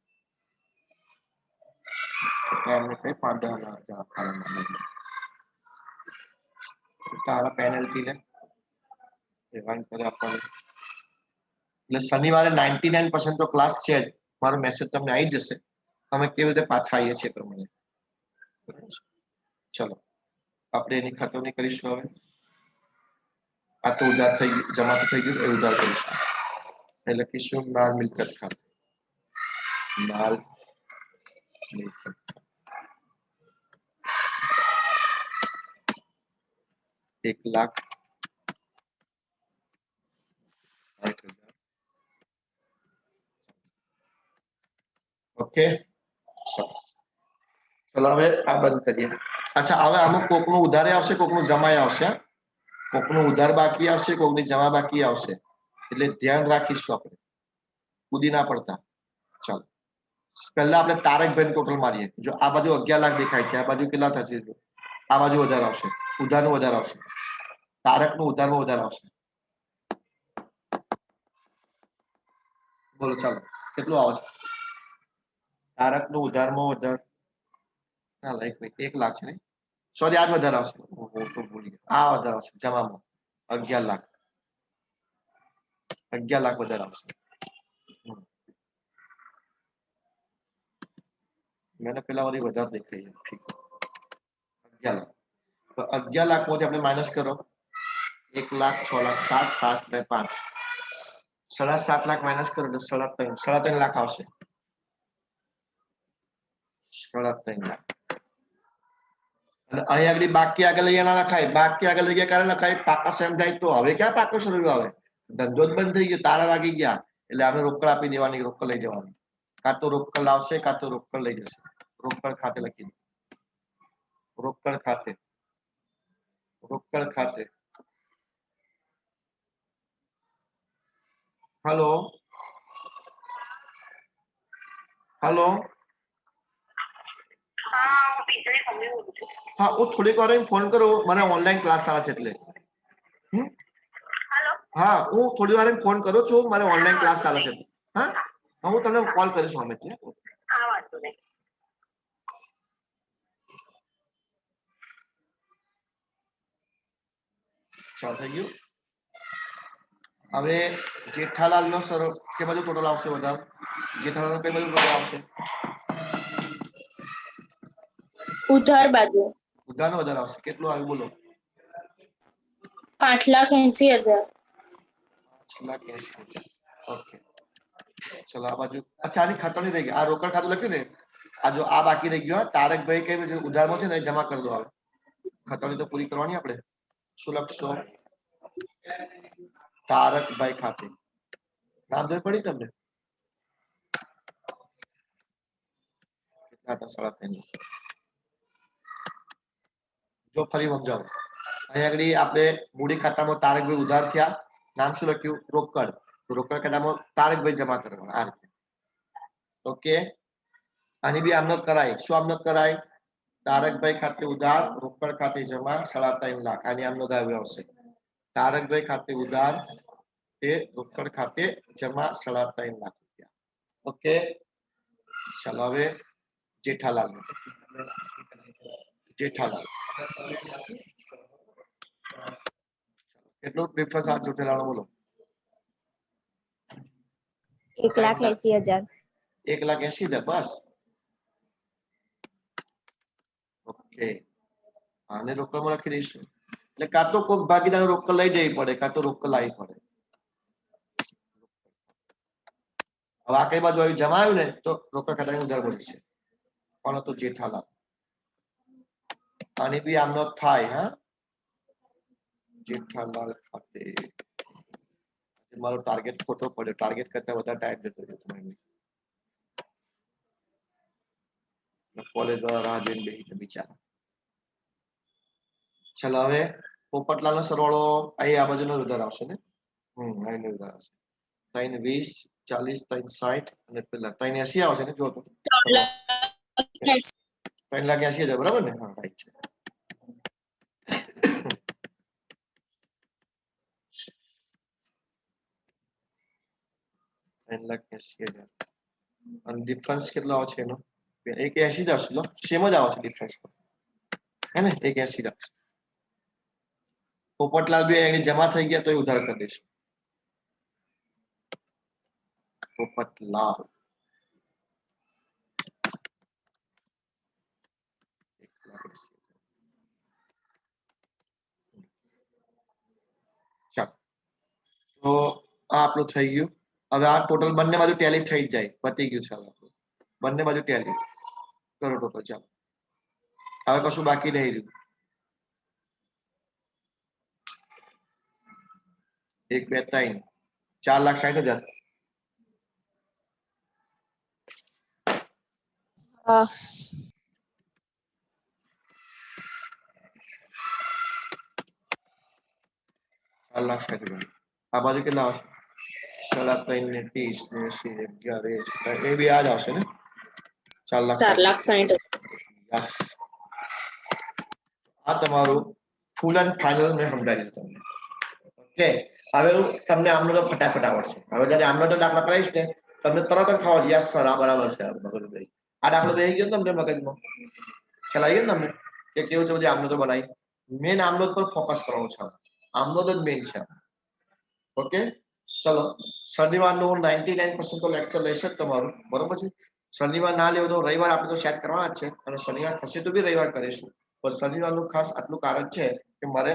એમને કઈ 5-10,000 પેનલ્ટી ને એટલે શનિવારે 99% તો ક્લાસ છે જ. મારો મેસેજ તમને આવી જશે અમે કેવી રીતે પાછા આવીએ છીએ પ્રમાણે. ચલો આપણે એની ખતવણી કરીશું. હવે આ તો ઉધાર થઈ ગયું, જમા તો થઈ ગયું, એ ઉધાર કરીશું. એટલે લખીશું માલ મિલકત ખાતે. માલ મિલકત 1,60,000. ઓકે સરસ. ચલો હવે આ બંધ કરીએ. અચ્છા હવે અમુક કોકનું ઉધારે આવશે, કોકનું જમાય આવશે. કોકનું ઉધાર બાકી આવશે, કોકની જમા બાકી આવશે. એટલે ધ્યાન રાખીશું આપણે, કૂદી ના પડતા. ચાલો પહેલા આપણે તારકભાઈ ટોટલ મારીએ. જો આ બાજુ 11 લાખ દેખાય છે, આ બાજુ કેટલા થશે? આ બાજુ વધારે આવશે, ઉધારનું વધારે આવશે. તારકનું ઉધારમાં વધારે આવશે. બોલો ચાલો કેટલું આવે છે? તારકનું ઉધારમાં વધારે ના લાઈક 1 લાખ છે ને, સોરી આ જ વધારે આવશે. તો ભૂલી ગયો, આ વધારે આવશે જમામાં 11 લાખ. 11 લાખ વધારે આવશે. मैंने પેલા વાળી વધારે દેખાઈ છે. ઠીક 11 લાખ. તો 11 લાખ માંથી આપણે માઇનસ કરો 1 લાખ, 6 લાખ, 7, 7 ને 5 7.5 લાખ માઇનસ કરો એટલે 3.5 લાખ આવશે. 3.5 લાખ. અને અહીં આગળ બાકી આગળ લઈ ના લખાય. બાકી આગળ લઈ ગયા કારણ લખાય પાકા સેમ થાય. તો હવે ક્યાં પાકો શરૂ આવે? ધંધો જ બંધ થઈ ગયો, તારા વાગી ગયા એટલે આપણે રોકડ આપી દેવાની, રોકડ લઈ જવાની. કાં તો રોકડ લાવશે કાં તો રોકડ લઈ જશે. રોકડ ખાતે લખી દો. રોકડ ખાતે हेलो हेलो हाँ वो थोड़ी વાર ફોન કરો મને ઓનલાઈન ક્લાસ આવે છે એટલે हाँ હું થોડી વાર ફોન કરું છું મારે ઓનલાઈન ક્લાસ ચાલે છે હા હું તમને કોલ કરીશ સામેથી ચાલ થઈ ગયું હવે જેઠાલાલ નો સર કે બાજુ ટોટલ આવશે વધારે જેઠાલાલ કઈ બાજુ ટોટલ આવશે ઉધાર બાજુ ઉધાર નો વધારે આવશે કેટલું આવ્યું બોલો 5,80,000 5,80,000 ઓકે ચલો આ બાજુ અચ્છા આની ખતરણી રહી ગઈ આ રોકડ ખાતું લખ્યું ને આ જો આ બાકી રહી ગયો તારકભાઈ કઈ ઉધારમાં છે ને જમા કરી દો આવે ખતરણી તો પૂરી કરવાની આપણે શું લખશો તારકભાઈ ખાતે નામ જોઈ પડી તમને કેટલા હતા 3.5 જો ફરી સમજાવો અહીંયા આગળ આપણે મૂડી ખાતામાં તારકભાઈ ઉધાર થયા નામ શું લખ્યું રોકડ રોકડ ખાતામાં તારકભાઈ જમા કરવાના આ રીતે ઓકે આની બી આમનોંધ કરાય શું આમનોંધ કરાય તારકભાઈ ખાતે ઉધાર રોકડ ખાતે જમા 3.5 લાખ આની આમનોંધ આવી આવશે તારકભાઈ ખાતે ઉધાર તે રોકડ ખાતે જમા 3.5 લાખ રૂપિયા ઓકે ચાલો હવે જેઠાલાલ કેટલું ડિફરન્સ આ જેઠાલાલ બોલો 1,80,000 1,80,000 બસ ઓકે આને રોકડમાં લખી દઈશું એટલે કાં તો કોઈક ભાગીદાર રોકડ લઈ જવી પડે કાં તો રોકડ લાવવી પડે હવે આ કઈ બાજુ આવ્યું જમા આવ્યું ને તો રોકડ ખાતાની ઉધાર બની છે કોણ હતો જેઠાલાલ આની બી આમનો થાય હા જેઠાલાલ ખાતે મારો ટાર્ગેટ ખોટો પડ્યો ટાર્ગેટ કરતા વધારે ટાઈમ જતો રહ્યો તમારી કોલેજ વાળા રાહ જોઈને બેસી બિચારા ચલો હવે પોપટલાલ નો સરવાળો અહીં આ બાજુનો વધારે આવશે ને અહીં વધારે આવશે 3,20 40 3,60 અને પેલા 3,80 આવશે ને જો તો 3,80,000 બરાબર ને હા રાઈટ છે અને ડિફરન્સ કેટલો આવે છે એનો 1,80 જ આવશે સેમ જ આવે છે ડિફરન્સ હે ને 1,80 આવશે પોપટલાલ બી અહીં જમા થઈ ગયા તો એ ઉધાર કરી દઈશું પોપટલાલ ચાલો તો આ આપણું થઈ ગયું હવે આ ટોટલ બંને બાજુ ટેલી થઈ જ જાય પતી ગયું છે બંને બાજુ ટેલી કરો ટોટલ ચાલો હવે કશું બાકી નહીં રહ્યું 1 2 3 4,60,000 4,60,000 આ બાજુ કેટલા આવશે 3.5 ને 30 ને 80 11 એ બી આ જ આવશે ને 4,60,000 યસ આ તમારું ફૂલ એન્ડ ફાઇનલ મેં સમજાવી દીધું તમને ઓકે હવે હું તમને આમનો તો ફટાફટ આવડશે હવે જ્યારે આમનો તો દાખલા કરાવીશ ને તમને તરત જ ખબર યસ સર આ બરાબર છે મગજભાઈ આ દાખલો બેસી ગયો તમને મગજમાં ખ્યાલ આવી ગયો ને તમને કે કેવું છે બધી આમનો તો બનાવી મેન આમનો પર ફોકસ કરવાનું છે આમનો તો જ મેન છે ઓકે ચલો શનિવારનું 99% તો લેક્ચર લેશે જ તમારું બરોબર છે શનિવાર ના લેવો તો રવિવાર આપણે તો સેટ કરવાના જ છે અને શનિવાર થશે તો બી રવિવાર કરીશું પણ શનિવારનું ખાસ આટલું કારણ છે કે મારે